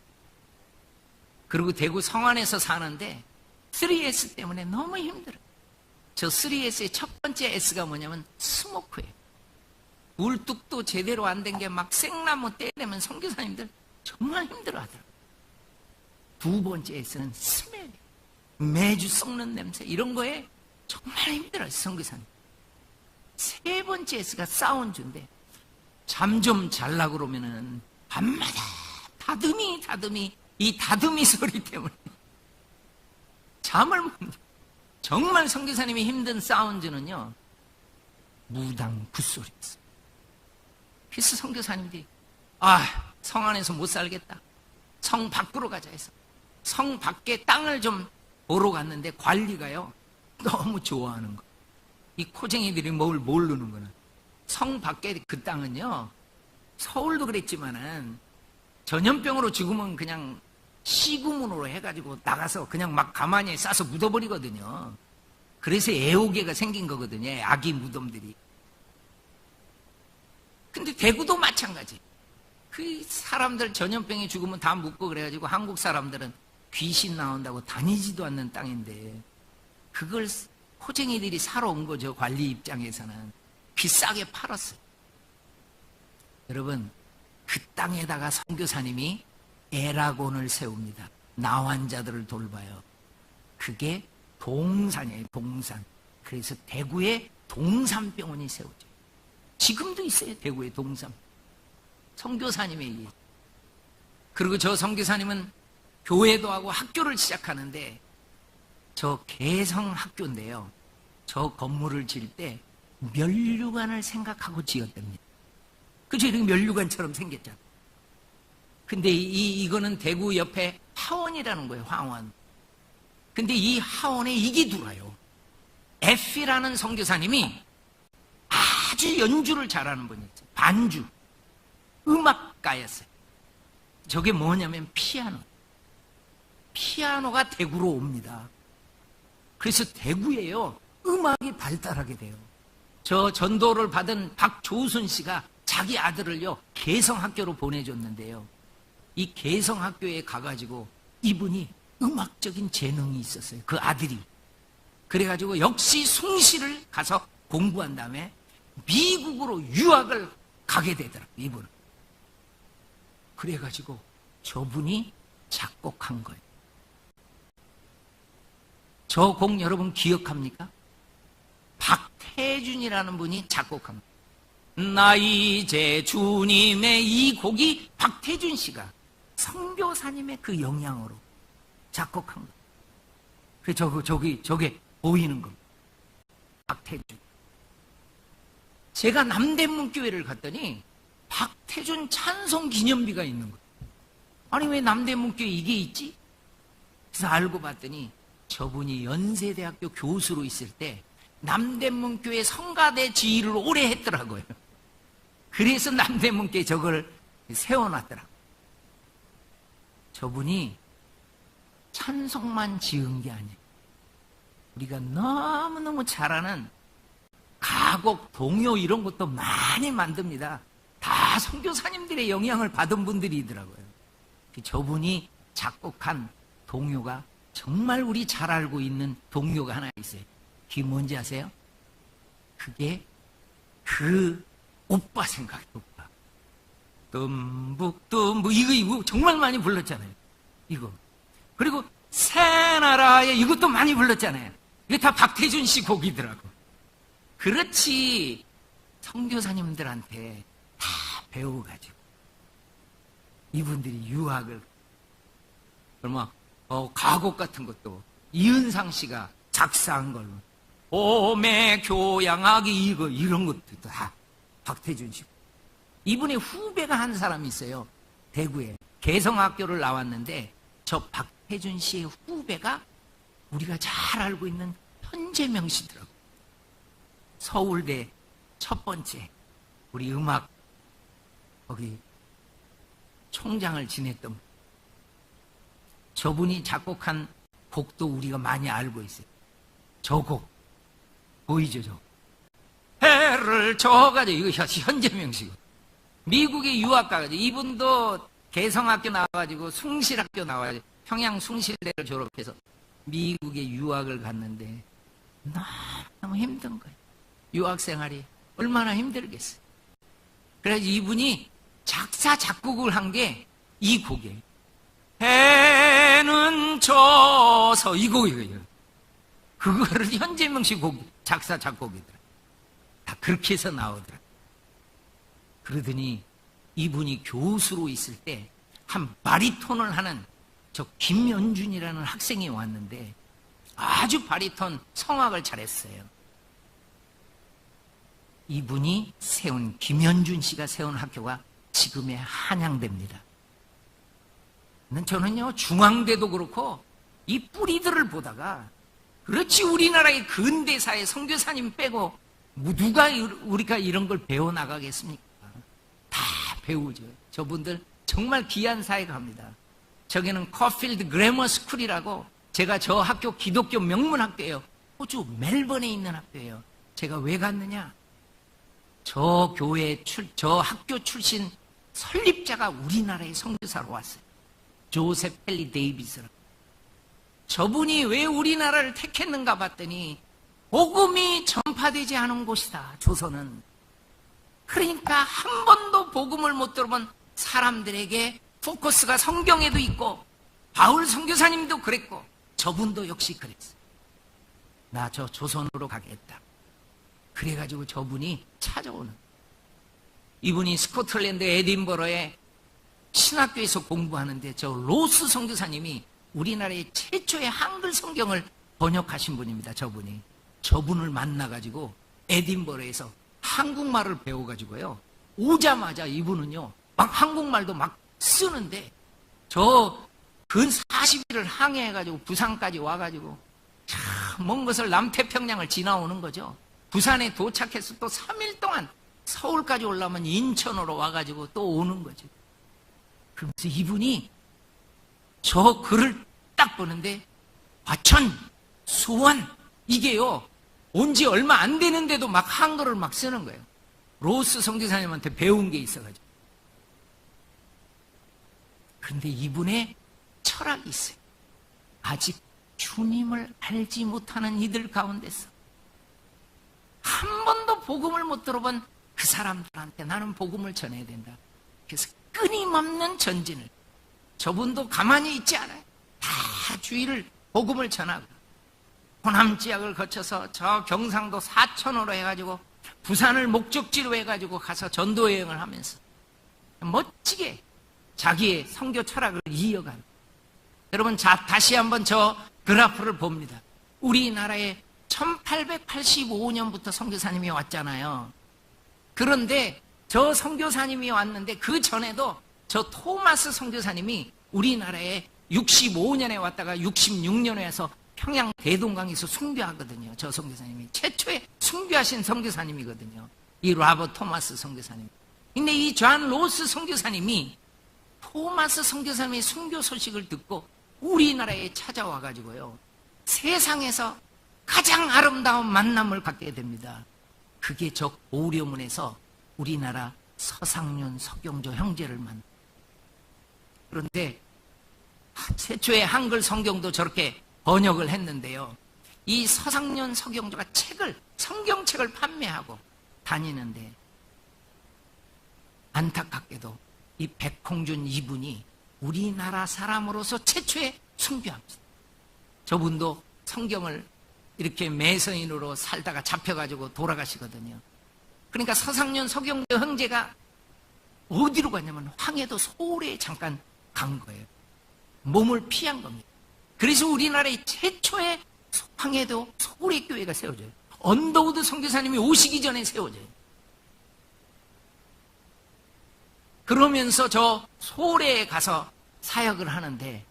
그리고 대구 성안에서 사는데 3S 때문에 너무 힘들어요. 저 3S의 첫 번째 S가 뭐냐면 스모크예요. 울뚝도 제대로 안 된 게 막 생나무 떼내면 선교사님들 정말 힘들어하더라고요. 두 번째 S는 스멜, 매주 썩는 냄새 이런 거에 정말 힘들어요. 선교사님. 세 번째 S가 사운드인데 잠 좀 잘라 그러면은 밤마다 다듬이 이 다듬이 소리 때문에 잠을 못 자요. 정말 선교사님이 힘든 사운드는요, 무당 굿소리였어요. 그래서 선교사님들이 성 안에서 못 살겠다, 성 밖으로 가자 해서 성 밖에 땅을 좀 보러 갔는데 관리가요 너무 좋아하는 거. 이 코쟁이들이 뭘 모르는 거는, 성 밖에 그 땅은요, 서울도 그랬지만은 전염병으로 죽으면 그냥 시구문으로 해가지고 나가서 그냥 막 가만히 싸서 묻어버리거든요. 그래서 애호개가 생긴 거거든요, 아기 무덤들이. 근데 대구도 마찬가지. 그 사람들 전염병에 죽으면 다 묻고 그래가지고 한국 사람들은 귀신 나온다고 다니지도 않는 땅인데 그걸 호쟁이들이 사러 온 거죠. 관리 입장에서는 비싸게 팔았어요. 여러분, 그 땅에다가 선교사님이 에라곤을 세웁니다. 나환자들을 돌봐요. 그게 동산이에요, 동산. 그래서 대구에 동산병원이 세워져요. 지금도 있어요, 대구에 동산. 선교사님의 일. 그리고 저 선교사님은 교회도 하고 학교를 시작하는데, 저 개성학교인데요, 저 건물을 지을 때 면류관을 생각하고 지었답니다. 그죠? 이렇게 면류관처럼 생겼잖아요. 근데 이거는 대구 옆에 하원이라는 거예요, 하원. 근데 이 하원에 이게 들어와요. 에피라는 선교사님이 아주 연주를 잘하는 분이 있어요. 반주, 음악가였어요. 저게 뭐냐면 피아노. 피아노가 대구로 옵니다. 그래서 대구에요, 음악이 발달하게 돼요. 저 전도를 받은 박조순 씨가 자기 아들을요, 개성학교로 보내줬는데요, 이 개성학교에 가가지고 이분이 음악적인 재능이 있었어요, 그 아들이. 그래가지고 역시 숭실을 가서 공부한 다음에 미국으로 유학을 가게 되더라고요, 이분은. 그래가지고 저분이 작곡한 거예요. 저 곡 여러분 기억합니까? 박태준이라는 분이 작곡한 거예요. 나 이제 주님의, 이 곡이 박태준 씨가 선교사님의 그 영향으로 작곡한 거예요. 그래서 저게 보이는 겁니다. 박태준. 제가 남대문교회를 갔더니 박태준 찬송 기념비가 있는 거예요. 아니, 왜 남대문교회 이게 있지? 그래서 알고 봤더니 저분이 연세대학교 교수로 있을 때 남대문교회 성가대 지휘를 오래 했더라고요. 그래서 남대문교회 저걸 세워놨더라고요. 저분이 찬송만 지은 게 아니에요. 우리가 너무너무 잘하는 가곡, 동요 이런 것도 많이 만듭니다. 다 선교사님들의 영향을 받은 분들이더라고요. 저분이 작곡한 동요가 정말 우리 잘 알고 있는 동요가 하나 있어요. 그게 뭔지 아세요? 그게 그 오빠 생각이에요, 오빠. 듬북듬북, 이거 정말 많이 불렀잖아요, 이거. 그리고 새나라에 이것도 많이 불렀잖아요. 이게 다 박태준 씨 곡이더라고. 그렇지, 선교사님들한테 다 배워가지고 이분들이 유학을, 그러면 가곡 같은 것도 이은상 씨가 작사한 걸로, 봄에 교양하기 이런 것도 다 박태준 씨. 이분의 후배가 한 사람이 있어요, 대구에. 개성학교를 나왔는데 저 박태준 씨의 후배가 우리가 잘 알고 있는 현재명 씨더라고요. 서울대 첫 번째 우리 음악 거기 총장을 지냈던 분. 저분이 작곡한 곡도 우리가 많이 알고 있어요. 저 곡 보이죠? 저 해를 져가지고, 이거 현재명 씨고, 미국에 유학 가가지고, 이분도 개성학교 나와가지고 숭실학교 나와가지고 평양 숭실대를 졸업해서 미국에 유학을 갔는데 너무 힘든 거예요. 유학 생활이 얼마나 힘들겠어요. 그래서 이분이 작사 작곡을 한 게 이 곡이에요. 해는 져서, 이 곡이에요. 그거를 현재명 씨 곡 작사 작곡이더라. 다 그렇게 해서 나오더라. 그러더니 이분이 교수로 있을 때 한 바리톤을 하는 저 김연준이라는 학생이 왔는데 아주 바리톤 성악을 잘했어요. 이분이 세운, 김연준 씨가 세운 학교가 지금의 한양대입니다. 저는요, 중앙대도 그렇고 이 뿌리들을 보다가, 그렇지, 우리나라의 근대사의 선교사님 빼고 누가 우리가 이런 걸 배워나가겠습니까? 다 배우죠. 저분들 정말 귀한 사회 갑니다. 저기는 커필드 그래머 스쿨이라고, 제가 저 학교 기독교 명문 학교예요. 호주 멜번에 있는 학교예요. 제가 왜 갔느냐? 저 학교 출신 설립자가 우리나라의 선교사로 왔어요. 조셉 펠리 데이비스라고. 저분이 왜 우리나라를 택했는가 봤더니 복음이 전파되지 않은 곳이다, 조선은. 그러니까 한 번도 복음을 못 들어본 사람들에게 포커스가 성경에도 있고, 바울 선교사님도 그랬고, 저분도 역시 그랬어요. 나 저 조선으로 가겠다. 그래가지고 저분이 찾아오는, 이분이 스코틀랜드 에딘버러에 신학교에서 공부하는데, 저 로스 선교사님이 우리나라의 최초의 한글 성경을 번역하신 분입니다. 저분을 만나가지고 에딘버러에서 한국말을 배워가지고요, 오자마자 이분은요 막 한국말도 막 쓰는데, 저 근 40일을 항해해가지고 부산까지 와가지고 참 먼 것을 남태평양을 지나오는 거죠. 부산에 도착해서 또 3일 동안 서울까지 올라오면 인천으로 와가지고 또 오는 거죠. 그러면서 이분이 저 글을 딱 보는데, 화천, 수원, 이게요 온 지 얼마 안 되는데도 막 한글을 막 쓰는 거예요. 로스 선교사님한테 배운 게 있어가지고. 그런데 이분의 철학이 있어요. 아직 주님을 알지 못하는 이들 가운데서 한 번도 복음을 못 들어본 그 사람들한테 나는 복음을 전해야 된다. 그래서 끊임없는 전진을, 저분도 가만히 있지 않아요. 다 주위를 복음을 전하고, 호남 지역을 거쳐서 저 경상도 사천으로 해가지고 부산을 목적지로 해가지고 가서 전도 여행을 하면서 멋지게 자기의 선교 철학을 이어간. 여러분, 다시 한번 저 그래프를 봅니다. 우리나라에 1885년부터 선교사님이 왔잖아요. 그런데 저 선교사님이 왔는데 그 전에도 저 토마스 선교사님이 우리나라에 65년에 왔다가 66년에 와서 평양 대동강에서 순교하거든요. 저 선교사님이 최초의 순교하신 선교사님이거든요. 이 라버트 토마스 선교사님. 근데 이 존 로스 선교사님이 토마스 선교사님의 순교 소식을 듣고 우리나라에 찾아와 가지고요, 세상에서 가장 아름다운 만남을 갖게 됩니다. 그게 저 고려문에서 우리나라 서상륜 서경조 형제를 만나. 그런데 최초의 한글 성경도 저렇게 번역을 했는데요, 이 서상륜 서경조가 성경책을 판매하고 다니는데, 안타깝게도 이 백홍준 이분이 우리나라 사람으로서 최초의 순교합니다. 저분도 성경을 이렇게 매서인으로 살다가 잡혀가지고 돌아가시거든요. 그러니까 서상륜 서경조 형제가 어디로 갔냐면 황해도 소울에 잠깐 간 거예요. 몸을 피한 겁니다. 그래서 우리나라의 최초의 황해도 소울의 교회가 세워져요. 언더우드 선교사님이 오시기 전에 세워져요. 그러면서 저 소울에 가서 사역을 하는데,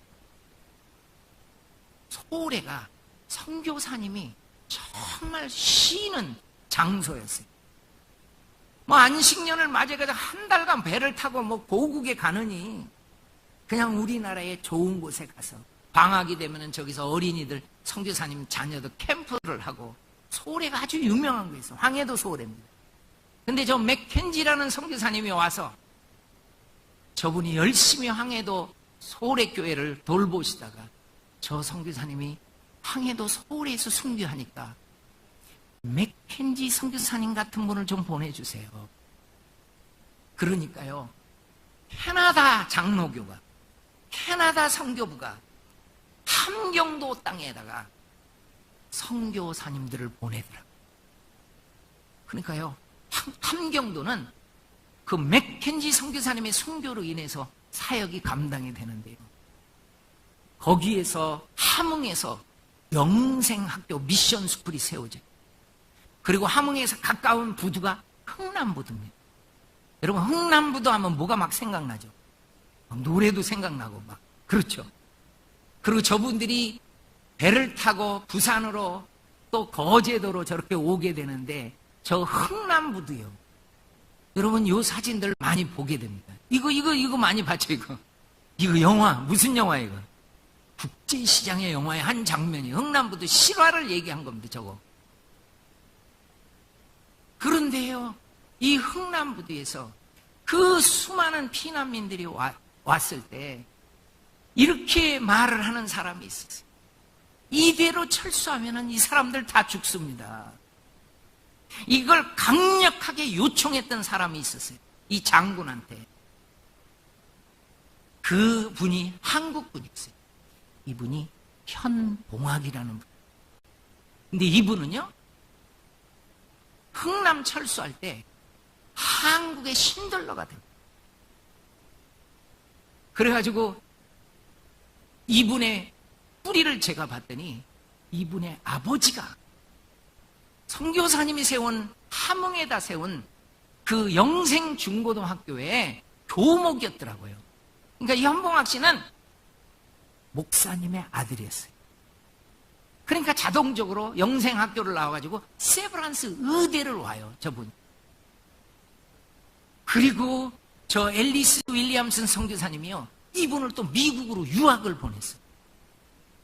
소울에가 선교사님이 정말 쉬는 장소였어요. 뭐 안식년을 맞이해서 한 달간 배를 타고 뭐 고국에 가느니 그냥 우리나라의 좋은 곳에 가서 방학이 되면은 저기서 어린이들 선교사님 자녀들 캠프를 하고, 소래가 아주 유명한 거 있어요. 황해도 소래입니다. 근데 저 맥켄지라는 선교사님이 와서 저분이 열심히 황해도 소래 교회를 돌보시다가 저 선교사님이 황해도 소래에서 순교하니까 맥켄지 선교사님 같은 분을 좀 보내주세요. 그러니까요, 캐나다 장로교가, 캐나다 선교부가 함경도 땅에다가 선교사님들을 보내더라고요. 그러니까요, 함경도는 그 맥켄지 선교사님의 순교로 인해서 사역이 감당이 되는데요. 거기에서 함흥에서 영생학교 미션 스쿨이 세워져요. 그리고 함흥에서 가까운 부두가 흥남부두입니다. 여러분, 흥남부두 하면 뭐가 막 생각나죠? 막 노래도 생각나고 막 그렇죠. 그리고 저분들이 배를 타고 부산으로 또 거제도로 저렇게 오게 되는데 저 흥남부두요. 여러분, 요 사진들 많이 보게 됩니다. 이거 많이 봤죠, 이거. 이거 영화, 무슨 영화 이거? 국제시장의 영화의 한 장면이 흥남부두 실화를 얘기한 겁니다, 저거. 그런데요, 이 흥남부두에서 그 수많은 피난민들이 왔을 때 이렇게 말을 하는 사람이 있었어요. 이대로 철수하면 이 사람들 다 죽습니다. 이걸 강력하게 요청했던 사람이 있었어요. 이 장군한테. 그 분이 한국 분이었어요. 이분이 현봉학이라는 분. 근데 이분은요, 흥남 철수할 때 한국의 신들러가 됩니다. 그래가지고 이분의 뿌리를 제가 봤더니 이분의 아버지가 선교사님이 세운 함흥에다 세운 그 영생중고등학교의 교목이었더라고요. 그러니까 이 현봉학 씨는 목사님의 아들이었어요. 그러니까 자동적으로 영생학교를 나와가지고 세브란스 의대를 와요, 저분. 그리고 저 앨리스 윌리엄슨 선교사님이요, 이분을 또 미국으로 유학을 보냈어요.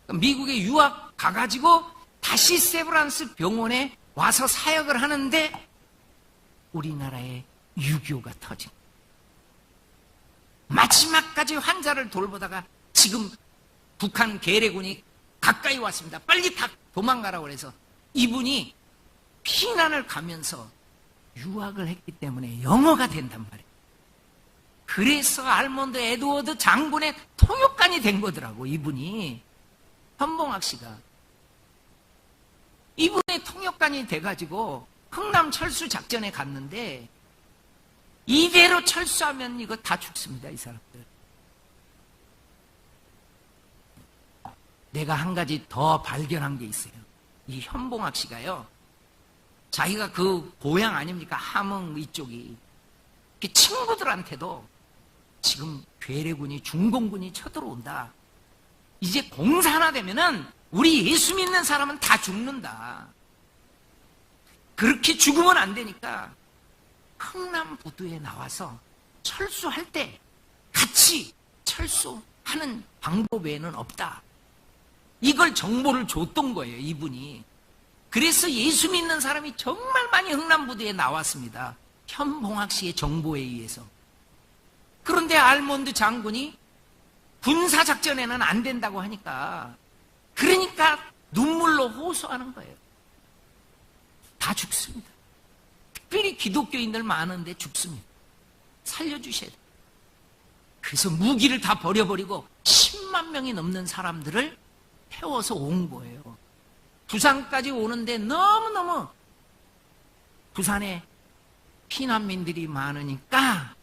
미국에 유학 가가지고 다시 세브란스 병원에 와서 사역을 하는데 우리나라에 유교가 터진 거예요. 마지막까지 환자를 돌보다가 지금 북한 계례군이 가까이 왔습니다. 빨리 다 도망가라고 그래서 이분이 피난을 가면서 유학을 했기 때문에 영어가 된단 말이에요. 그래서 알몬드 에드워드 장군의 통역관이 된 거더라고, 이분이. 현봉학 씨가. 이분의 통역관이 돼가지고 흥남 철수 작전에 갔는데 이대로 철수하면 이거 다 죽습니다, 이 사람들. 내가 한 가지 더 발견한 게 있어요. 이 현봉학 씨가요, 자기가 그 고향 아닙니까? 함흥 이쪽이. 친구들한테도 지금 괴뢰군이, 중공군이 쳐들어온다. 이제 공사 하나 되면은 우리 예수 믿는 사람은 다 죽는다. 그렇게 죽으면 안 되니까 흥남부두에 나와서 철수할 때 같이 철수하는 방법 외에는 없다. 이걸 정보를 줬던 거예요, 이분이. 그래서 예수 믿는 사람이 정말 많이 흥남부두에 나왔습니다. 현봉학 씨의 정보에 의해서. 그런데 알몬드 장군이 군사작전에는 안 된다고 하니까, 그러니까 눈물로 호소하는 거예요. 다 죽습니다. 특별히 기독교인들 많은데 죽습니다. 살려주셔야 돼요. 그래서 무기를 다 버려버리고 10만 명이 넘는 사람들을 태워서 온 거예요. 부산까지 오는데 너무너무 부산에 피난민들이 많으니까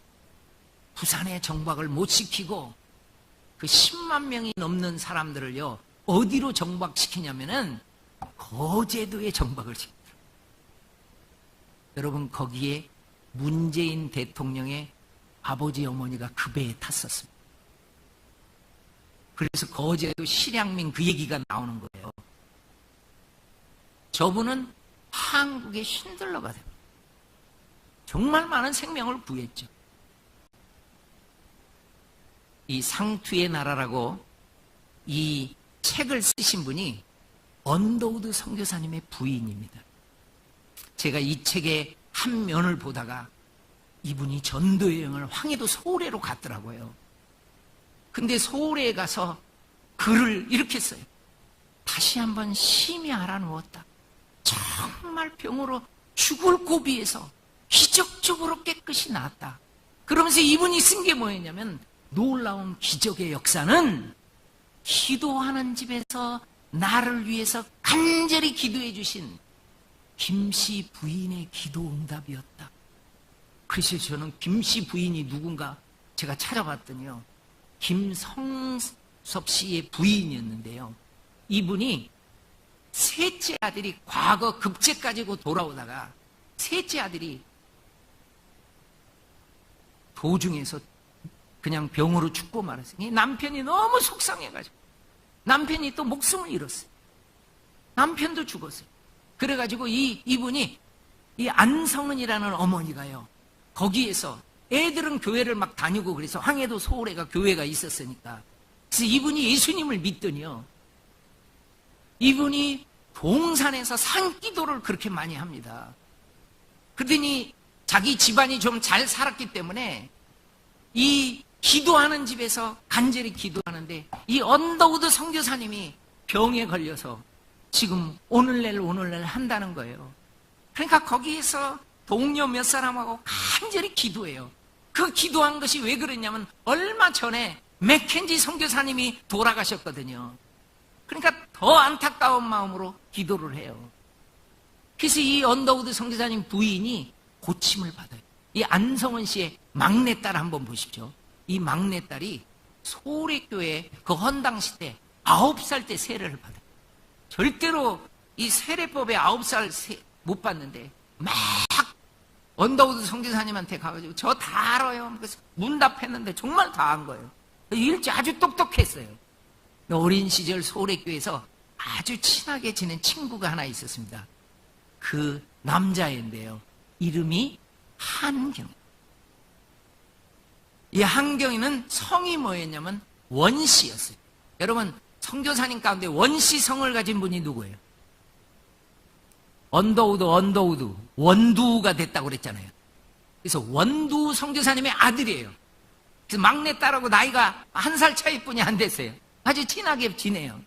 부산에 정박을 못 시키고 그 10만 명이 넘는 사람들을요, 어디로 정박시키냐면은 거제도에 정박을 시킵니다. 여러분, 거기에 문재인 대통령의 아버지 어머니가 그 배에 탔었습니다. 그래서 거제도 실향민 그 얘기가 나오는 거예요. 저분은 한국의 신들러가 됩니다. 정말 많은 생명을 구했죠. 이 상투의 나라라고 이 책을 쓰신 분이 언더우드 선교사님의 부인입니다. 제가 이 책의 한 면을 보다가 이분이 전도여행을 황해도 소래로 갔더라고요. 근데 소래에 가서 글을 이렇게 써요. 다시 한번 심히 알아누웠다. 정말 병으로 죽을 고비에서 기적적으로 깨끗이 나았다. 그러면서 이분이 쓴 게 뭐였냐면, 놀라운 기적의 역사는 기도하는 집에서 나를 위해서 간절히 기도해 주신 김씨 부인의 기도 응답이었다. 그래서 저는 김씨 부인이 누군가 제가 찾아봤더니요, 김성섭 씨의 부인이었는데요, 이분이 셋째 아들이 과거 급제 가지고 돌아오다가 셋째 아들이 도중에서 그냥 병으로 죽고 말았어요. 이 남편이 너무 속상해가지고 남편이 또 목숨을 잃었어요. 남편도 죽었어요. 그래가지고 이분이 이 안성은이라는 어머니가요, 거기에서 애들은 교회를 막 다니고 그래서 황해도 소홀회가 교회가 있었으니까, 그래서 이분이 예수님을 믿더니요, 이분이 동산에서 산기도를 그렇게 많이 합니다. 그러더니 자기 집안이 좀 잘 살았기 때문에 이 기도하는 집에서 간절히 기도하는데, 이 언더우드 선교사님이 병에 걸려서 지금 오늘날 한다는 거예요. 그러니까 거기에서 동료 몇 사람하고 간절히 기도해요. 그 기도한 것이 왜 그러냐면, 얼마 전에 맥켄지 선교사님이 돌아가셨거든요. 그러니까 더 안타까운 마음으로 기도를 해요. 그래서 이 언더우드 선교사님 부인이 고침을 받아요. 이 안성은 씨의 막내딸 한번 보십시오. 이 막내딸이 소래교회 그 헌당시 때 9살 때 세례를 받아요. 절대로 이 세례법에 9살 못 받는데 막 언더우드 선교사님한테 가가지고 저 다 알아요. 그래서 문답했는데 정말 다 한 거예요. 일찍 아주 똑똑했어요. 어린 시절 소래교회에서 아주 친하게 지낸 친구가 하나 있었습니다. 그 남자애인데요, 이름이 한경. 이 한경이는 성이 뭐였냐면 원씨였어요. 여러분, 선교사님 가운데 원씨 성을 가진 분이 누구예요? 언더우드 원두가 됐다고 그랬잖아요. 그래서 원두 선교사님의 아들이에요. 그래서 막내딸하고 나이가 1살 차이뿐이 안 됐어요. 아주 친하게 지내요.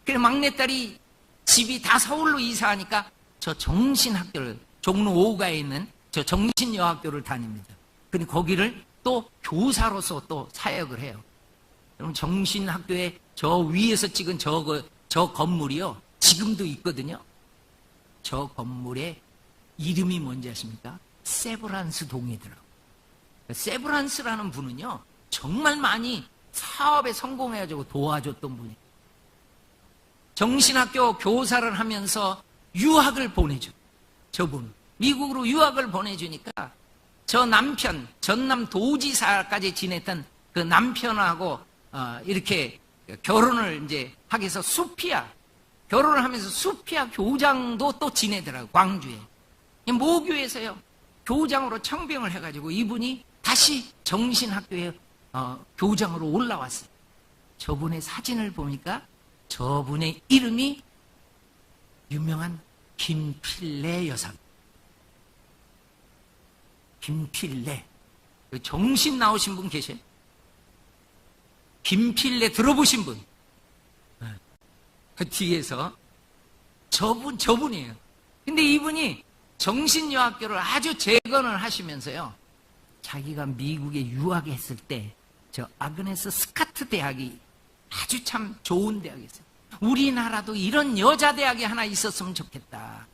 그래서 막내딸이 집이 다 서울로 이사하니까 저 정신학교를, 종로 5가에 있는 저 정신여학교를 다닙니다. 근데 거기를 또 교사로서 또 사역을 해요. 여러분, 정신학교에 저 위에서 찍은 저 건물이요, 지금도 있거든요. 저 건물의 이름이 뭔지 아십니까? 세브란스 동이더라고요. 세브란스라는 분은요, 정말 많이 사업에 성공해가지고 도와줬던 분이에요. 정신학교 교사를 하면서 유학을 보내줘. 저분 미국으로 유학을 보내주니까 저 남편, 전남 도지사까지 지냈던 그 남편하고 이렇게 결혼을 이제 하게 해서 수피아, 결혼을 하면서 수피아 교장도 또 지내더라고요. 광주에 모교에서요 교장으로 청병을 해가지고 이분이 다시 정신학교에 교장으로 올라왔어요. 저분의 사진을 보니까 저분의 이름이 유명한 김필래 여사. 김필래. 정신 나오신 분 계세요? 김필래 들어보신 분? 그 뒤에서 저분이에요. 근데 이분이 정신여학교를 아주 재건을 하시면서요, 자기가 미국에 유학했을 때 저 아그네스 스카트 대학이 아주 참 좋은 대학이었어요. 우리나라도 이런 여자 대학이 하나 있었으면 좋겠다.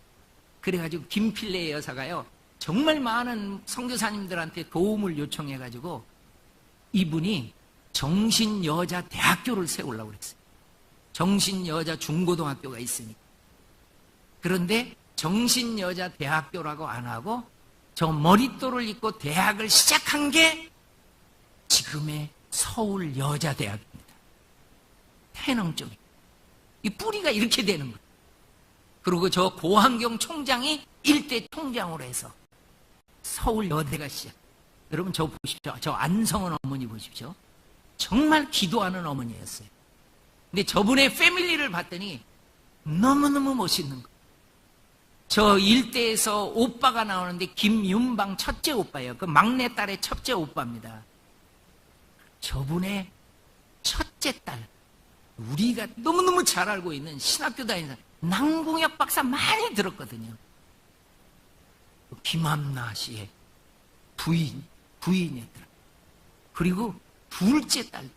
그래가지고 김필래 여사가요, 정말 많은 선교사님들한테 도움을 요청해가지고 이분이 정신여자대학교를 세우려고 그랬어요. 정신여자 중고등학교가 있으니까. 그런데 정신여자대학교라고 안 하고 저 머릿돌을 입고 대학을 시작한 게 지금의 서울여자대학입니다. 태릉 쪽에. 이 뿌리가 이렇게 되는 거예요. 그리고 저 고한경 총장이 일대 총장으로 해서 서울여대가 시작. 여러분 저 보십시오. 저 안성은 어머니 보십시오. 정말 기도하는 어머니였어요. 근데 저분의 패밀리를 봤더니 너무너무 멋있는 거예요. 저 일대에서 오빠가 나오는데 김윤방 첫째 오빠예요. 그 막내딸의 첫째 오빠입니다. 저분의 첫째 딸, 우리가 너무너무 잘 알고 있는 신학교 다니는 남궁혁 박사 많이 들었거든요. 김함나 씨의 부인이었더라. 그리고 둘째 딸,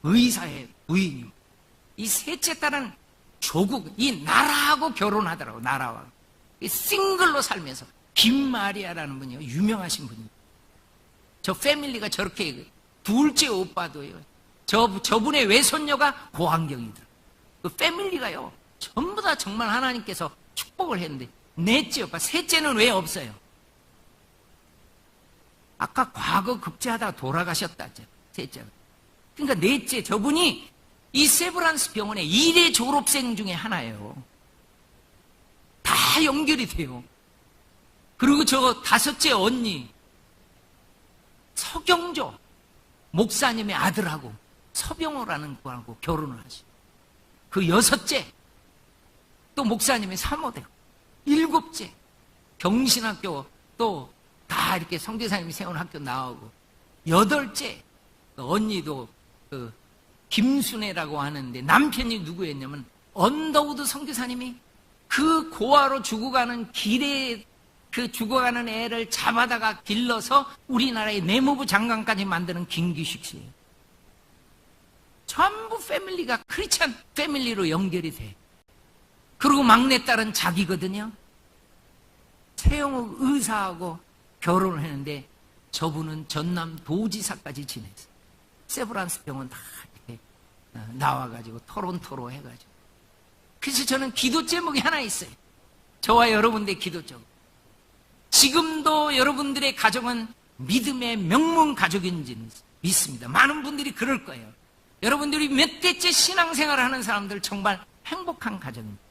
의사의 부인이고, 이 셋째 딸은 조국, 이 나라하고 결혼하더라고, 나라와. 이 싱글로 살면서 김마리아라는 분이요, 유명하신 분이에요. 저 패밀리가 저렇게, 둘째 오빠도요, 저분의 외손녀가 고환경이더라고요. 그 패밀리가요, 전부 다 정말 하나님께서 축복을 했는데, 넷째 오빠, 셋째는 왜 없어요? 아까 과거 급제하다가 돌아가셨다죠, 셋째가. 그러니까 넷째, 저분이 이 세브란스 병원의 1회 졸업생 중에 하나예요. 다 연결이 돼요. 그리고 저 다섯째 언니, 서경조 목사님의 아들하고 서병호라는 분하고 결혼을 하시고, 그 여섯째 또 목사님의 사모되고, 일곱째 경신학교 또 다 이렇게 성교사님이 세운 학교 나오고, 여덟째 언니도 그 김순애라고 하는데 남편이 누구였냐면 언더우드 선교사님이 그 고아로 죽어가는 길에 그 죽어가는 애를 잡아다가 길러서 우리나라의 내무부 장관까지 만드는 김기식 씨예요. 전부 패밀리가 크리스찬 패밀리로 연결이 돼. 그리고 막내딸은 자기거든요. 최영욱 의사하고 결혼을 했는데 저분은 전남 도지사까지 지냈어요. 세브란스 병원 다 이렇게 나와가지고 토론토로 해가지고. 그래서 저는 기도 제목이 하나 있어요. 저와 여러분들의 기도 제목. 지금도 여러분들의 가정은 믿음의 명문 가족인지는 믿습니다. 많은 분들이 그럴 거예요. 여러분들이 몇 대째 신앙생활을 하는 사람들 정말 행복한 가정입니다.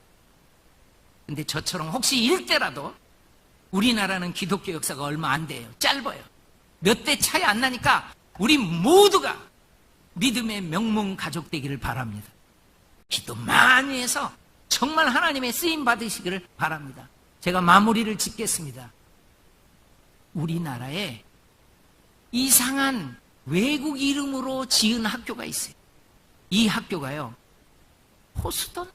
근데 저처럼 혹시 일대라도, 우리나라는 기독교 역사가 얼마 안 돼요. 짧아요. 몇 대 차이 안 나니까 우리 모두가 믿음의 명문 가족 되기를 바랍니다. 기도 많이 해서 정말 하나님의 쓰임 받으시기를 바랍니다. 제가 마무리를 짓겠습니다. 우리나라에 이상한 외국 이름으로 지은 학교가 있어요. 이 학교가요, 호스돈?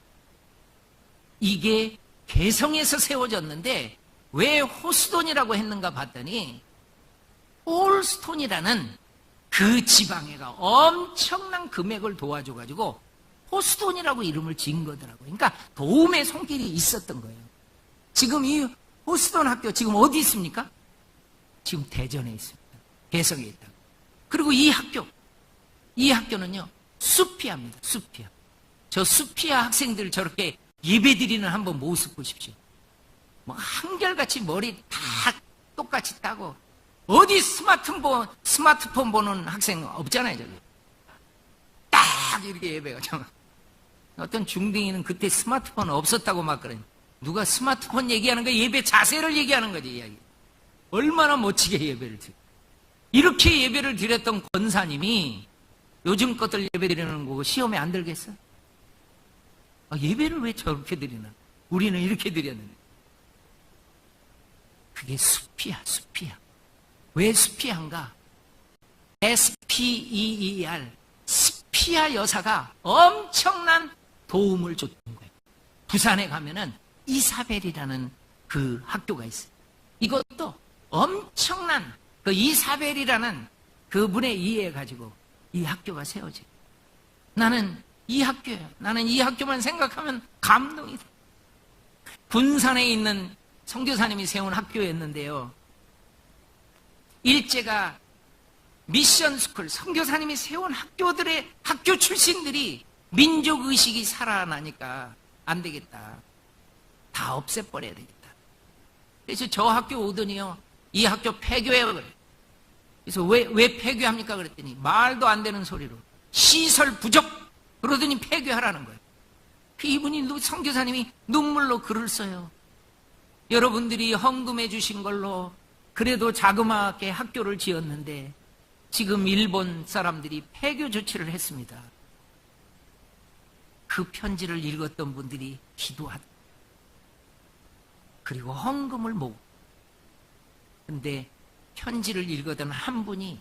이게 개성에서 세워졌는데 왜 호스돈이라고 했는가 봤더니, 홀스톤이라는 그 지방에가 엄청난 금액을 도와줘가지고 호스돈이라고 이름을 지은 거더라고요. 그러니까 도움의 손길이 있었던 거예요. 지금 이 호스돈 학교 지금 어디 있습니까? 지금 대전에 있습니다. 개성에 있다고. 그리고 이 학교는요, 수피아입니다. 수피아. 저 수피아 학생들 저렇게 예배드리는 한번 모습 보십시오. 뭐 한결같이 머리 다 똑같이 따고, 어디 스마트폰 보는 학생 없잖아요, 저기. 딱 이렇게 예배가 참. 어떤 중딩이는 그때 스마트폰 없었다고 막 그러니, 누가 스마트폰 얘기하는 거, 예배 자세를 얘기하는 거지, 이야기. 얼마나 멋지게 예배를 드려. 이렇게 예배를 드렸던 권사님이 요즘 것들 예배 드리는 거고 시험에 안 들겠어? 예배를 왜 저렇게 드리나? 우리는 이렇게 드렸는데. 그게 수피아. 왜 수피아인가? SPEER, 스피아 여사가 엄청난 도움을 줬던 거예요. 부산에 가면은 이사벨이라는 그 학교가 있어요. 이것도 엄청난 그 이사벨이라는 그분에 의해가지고 이 학교가 세워져요. 나는 이 학교만 생각하면 감동이 돼. 군산에 있는 선교사님이 세운 학교였는데요, 일제가 미션스쿨, 선교사님이 세운 학교 출신들이 민족의식이 살아나니까 안 되겠다, 다 없애버려야 되겠다. 그래서 저 학교 오더니요, 이 학교 폐교해요 그래. 그래서 왜 폐교합니까 그랬더니 말도 안 되는 소리로 시설 부족 그러더니 폐교하라는 거예요. 이분이 선교사님이 눈물로 글을 써요. 여러분들이 헌금해 주신 걸로 그래도 자그마하게 학교를 지었는데 지금 일본 사람들이 폐교 조치를 했습니다. 그 편지를 읽었던 분들이 기도하다. 그리고 헌금을 모으고. 근데 편지를 읽었던 한 분이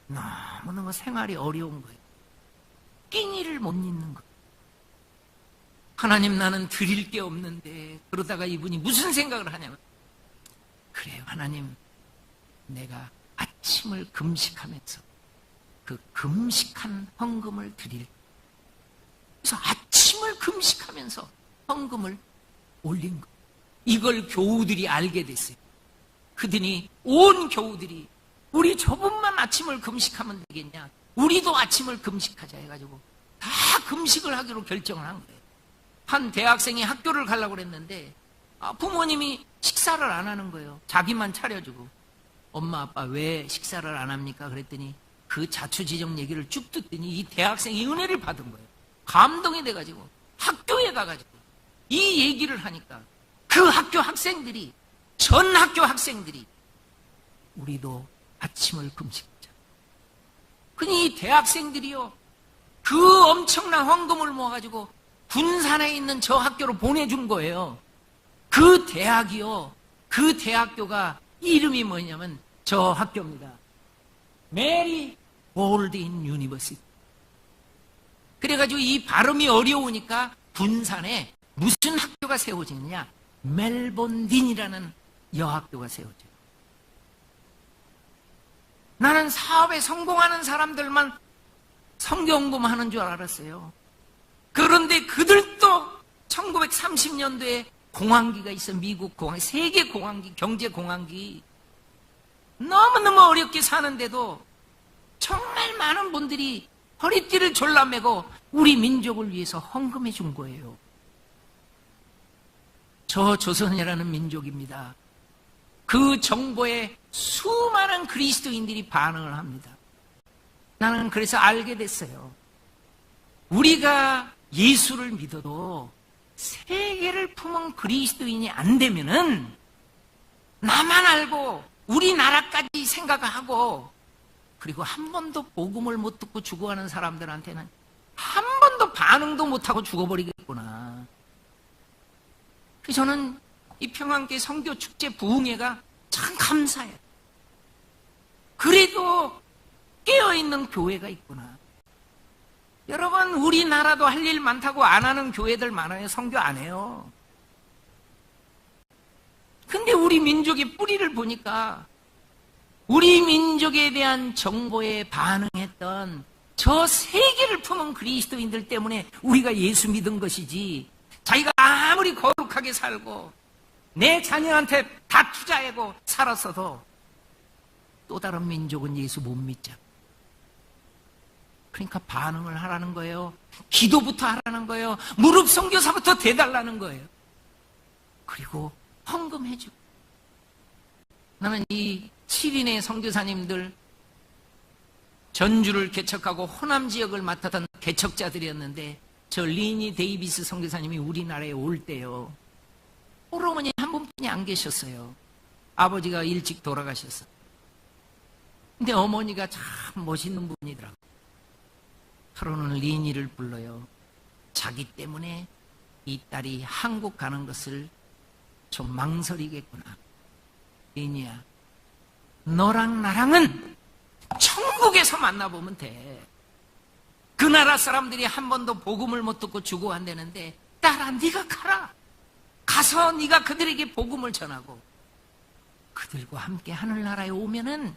너무너무 생활이 어려운 거예요. 끼니를 못 잊는 거예요. 하나님, 나는 드릴 게 없는데. 그러다가 이분이 무슨 생각을 하냐면, 그래요 하나님, 내가 아침을 금식하면서 그 금식한 헌금을 드릴. 그래서 아침을 금식하면서 헌금을 올린 거예요. 이걸 교우들이 알게 됐어요. 그러더니 온 교우들이 우리 저분만 아침을 금식하면 되겠냐, 우리도 아침을 금식하자 해가지고 다 금식을 하기로 결정을 한 거예요. 한 대학생이 학교를 가려고 그랬는데 부모님이 식사를 안 하는 거예요. 자기만 차려주고. 엄마 아빠 왜 식사를 안 합니까? 그랬더니 그 자초지종 얘기를 쭉 듣더니 이 대학생이 은혜를 받은 거예요. 감동이 돼가지고 학교에 가가지고 이 얘기를 하니까 그 학교 학생들이, 전 학교 학생들이 우리도 아침을 금식하자. 그니 이 대학생들이요, 그 엄청난 헌금을 모아가지고 군산에 있는 저 학교로 보내준 거예요. 그 대학이요, 그 대학교가 이름이 뭐냐면 저 학교입니다. 메리 볼딘 유니버시티. 그래가지고 이 발음이 어려우니까 군산에 무슨 학교가 세워지느냐, 멜본딘이라는 여학교가 세워져요. 나는 사업에 성공하는 사람들만 성경공부하는 줄 알았어요. 그런데 그들도 1930년도에 공황기가 있어. 미국 공황기, 세계 공황기, 경제 공황기. 너무너무 어렵게 사는데도 정말 많은 분들이 허리띠를 졸라매고 우리 민족을 위해서 헌금해 준 거예요. 저 조선이라는 민족입니다. 그 정보에 수많은 그리스도인들이 반응을 합니다. 나는 그래서 알게 됐어요. 우리가 예수를 믿어도 세계를 품은 그리스도인이 안 되면은 나만 알고 우리나라까지 생각하고, 그리고 한 번도 복음을 못 듣고 죽어가는 사람들한테는 한 번도 반응도 못하고 죽어버리겠구나. 그래서 저는 이 평안교회 선교축제 부흥회가 참 감사해요. 그래도 깨어있는 교회가 있구나. 여러분, 우리나라도 할 일 많다고 안 하는 교회들 많아요. 선교 안 해요. 근데 우리 민족의 뿌리를 보니까 우리 민족에 대한 정보에 반응했던 저 세계를 품은 그리스도인들 때문에 우리가 예수 믿은 것이지, 자기가 아무리 거룩하게 살고 내 자녀한테 다 투자하고 살았어도 또 다른 민족은 예수 못 믿자. 그러니까 반응을 하라는 거예요. 기도부터 하라는 거예요. 무릎 선교사부터 대달라는 거예요. 그리고 헌금해주고. 나는 이 7인의 선교사님들, 전주를 개척하고 호남 지역을 맡았던 개척자들이었는데, 저 리니 데이비스 선교사님이 우리나라에 올 때요, 홀어머니 한 분뿐이 안 계셨어요. 아버지가 일찍 돌아가셨어요. 근데 어머니가 참 멋있는 분이더라고요. 하루는 리니를 불러요. 자기 때문에 이 딸이 한국 가는 것을 좀 망설이겠구나. 리니야, 너랑 나랑은 천국에서 만나보면 돼. 그 나라 사람들이 한 번도 복음을 못 듣고 죽어간다는데, 딸아, 네가 가라. 가서 네가 그들에게 복음을 전하고 그들과 함께 하늘나라에 오면은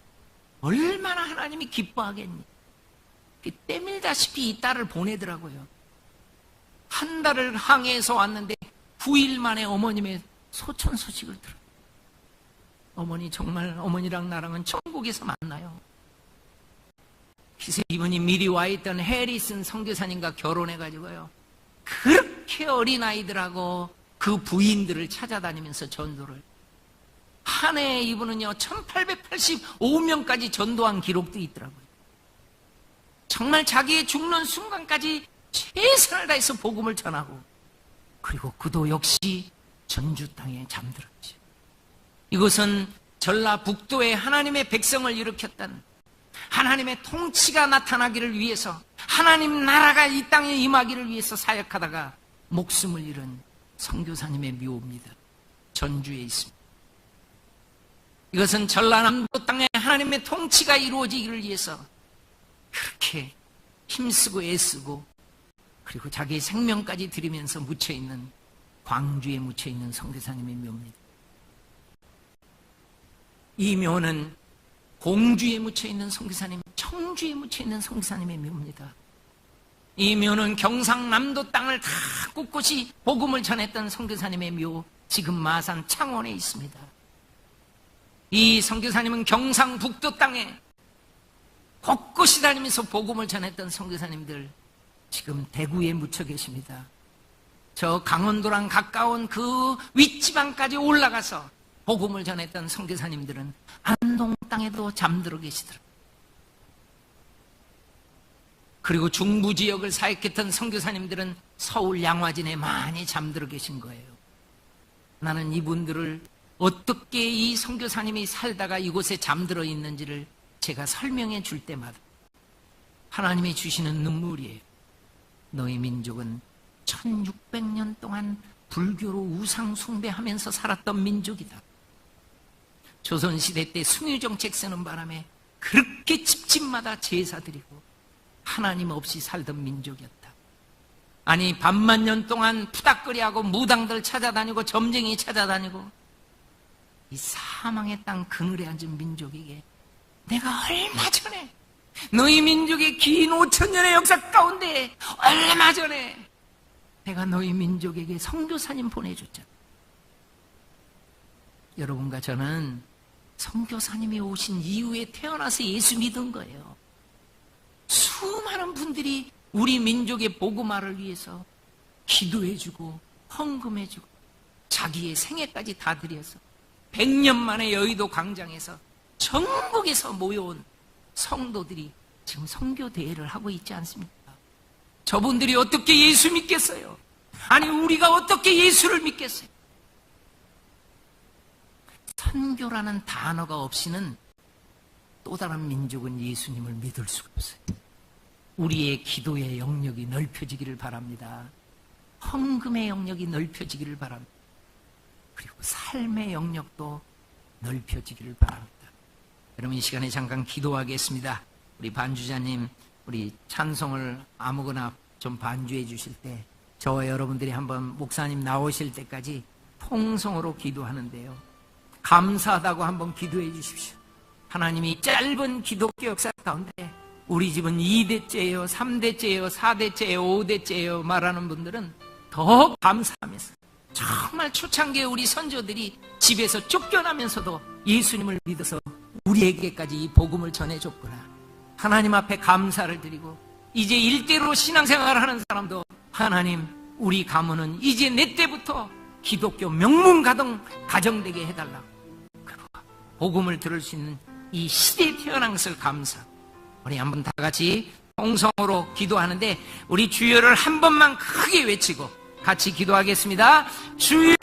얼마나 하나님이 기뻐하겠니. 때밀다시피 이 딸을 보내더라고요. 한 달을 항해해서 왔는데 9일 만에 어머님의 소천 소식을 들어요. 어머니, 정말 어머니랑 나랑은 천국에서 만나요. 그래서 이분이 미리 와 있던 해리슨 선교사님과 결혼해가지고요, 그렇게 어린아이들하고 그 부인들을 찾아다니면서 전도를, 한 해에 이분은요 1885명까지 전도한 기록도 있더라고요. 정말 자기의 죽는 순간까지 최선을 다해서 복음을 전하고, 그리고 그도 역시 전주 땅에 잠들었죠. 이것은 전라북도에 하나님의 백성을 일으켰던, 하나님의 통치가 나타나기를 위해서, 하나님 나라가 이 땅에 임하기를 위해서 사역하다가 목숨을 잃은 선교사님의 묘입니다. 전주에 있습니다. 이것은 전라남도 땅에 하나님의 통치가 이루어지기를 위해서 그렇게 힘쓰고 애쓰고, 그리고 자기의 생명까지 드리면서 묻혀있는, 광주에 묻혀있는 선교사님의 묘입니다. 이 묘는 공주에 묻혀있는 선교사님, 청주에 묻혀있는 선교사님의 묘입니다. 이 묘는 경상남도 땅을 다 꿋꿋이 복음을 전했던 선교사님의 묘, 지금 마산 창원에 있습니다. 이 선교사님은 경상북도 땅에 곳곳이 다니면서 복음을 전했던 선교사님들 지금 대구에 묻혀 계십니다. 저 강원도랑 가까운 그 윗지방까지 올라가서 복음을 전했던 선교사님들은 안동 땅에도 잠들어 계시더라고요. 그리고 중부 지역을 사역했던 선교사님들은 서울 양화진에 많이 잠들어 계신 거예요. 나는 이분들을 어떻게 이 선교사님이 살다가 이곳에 잠들어 있는지를 제가 설명해 줄 때마다 하나님이 주시는 눈물이에요. 너희 민족은 1600년 동안 불교로 우상 숭배하면서 살았던 민족이다. 조선시대 때 숭유정책 쓰는 바람에 그렇게 집집마다 제사 드리고 하나님 없이 살던 민족이었다. 아니 반만 년 동안 푸닥거리하고 무당들 찾아다니고 점쟁이 찾아다니고 이 사망의 땅 그늘에 앉은 민족에게 내가 얼마 전에 너희 민족의 긴 5000년의 역사 가운데 얼마 전에 내가 너희 민족에게 선교사님 보내줬잖아. 여러분과 저는 선교사님이 오신 이후에 태어나서 예수 믿은 거예요. 수많은 분들이 우리 민족의 복음화를 위해서 기도해주고 헌금해주고 자기의 생애까지 다 들여서 100년 만에 여의도 광장에서 전국에서 모여온 성도들이 지금 선교대회를 하고 있지 않습니까? 저분들이 어떻게 예수 믿겠어요? 아니 우리가 어떻게 예수를 믿겠어요? 선교라는 단어가 없이는 또 다른 민족은 예수님을 믿을 수가 없어요. 우리의 기도의 영역이 넓혀지기를 바랍니다. 헌금의 영역이 넓혀지기를 바랍니다. 그리고 삶의 영역도 넓혀지기를 바랍니다. 여러분 이 시간에 잠깐 기도하겠습니다. 우리 반주자님 우리 찬송을 아무거나 좀 반주해 주실 때 저와 여러분들이 한번 목사님 나오실 때까지 통성으로 기도하는데요. 감사하다고 한번 기도해 주십시오. 하나님이 짧은 기독교 역사 가운데 우리 집은 2대째예요, 3대째예요, 4대째예요, 5대째예요 말하는 분들은 더 감사하면서 정말 초창기에 우리 선조들이 집에서 쫓겨나면서도 예수님을 믿어서 우리에게까지 이 복음을 전해줬구나. 하나님 앞에 감사를 드리고 이제 일대로 신앙생활을 하는 사람도 하나님 우리 가문은 이제 내 때부터 기독교 명문가정 가정되게 해달라고. 그리고 복음을 들을 수 있는 이 시대에 태어난 것을 감사. 우리 한번 다 같이 통성으로 기도하는데 우리 주여를 한 번만 크게 외치고 같이 기도하겠습니다. 주여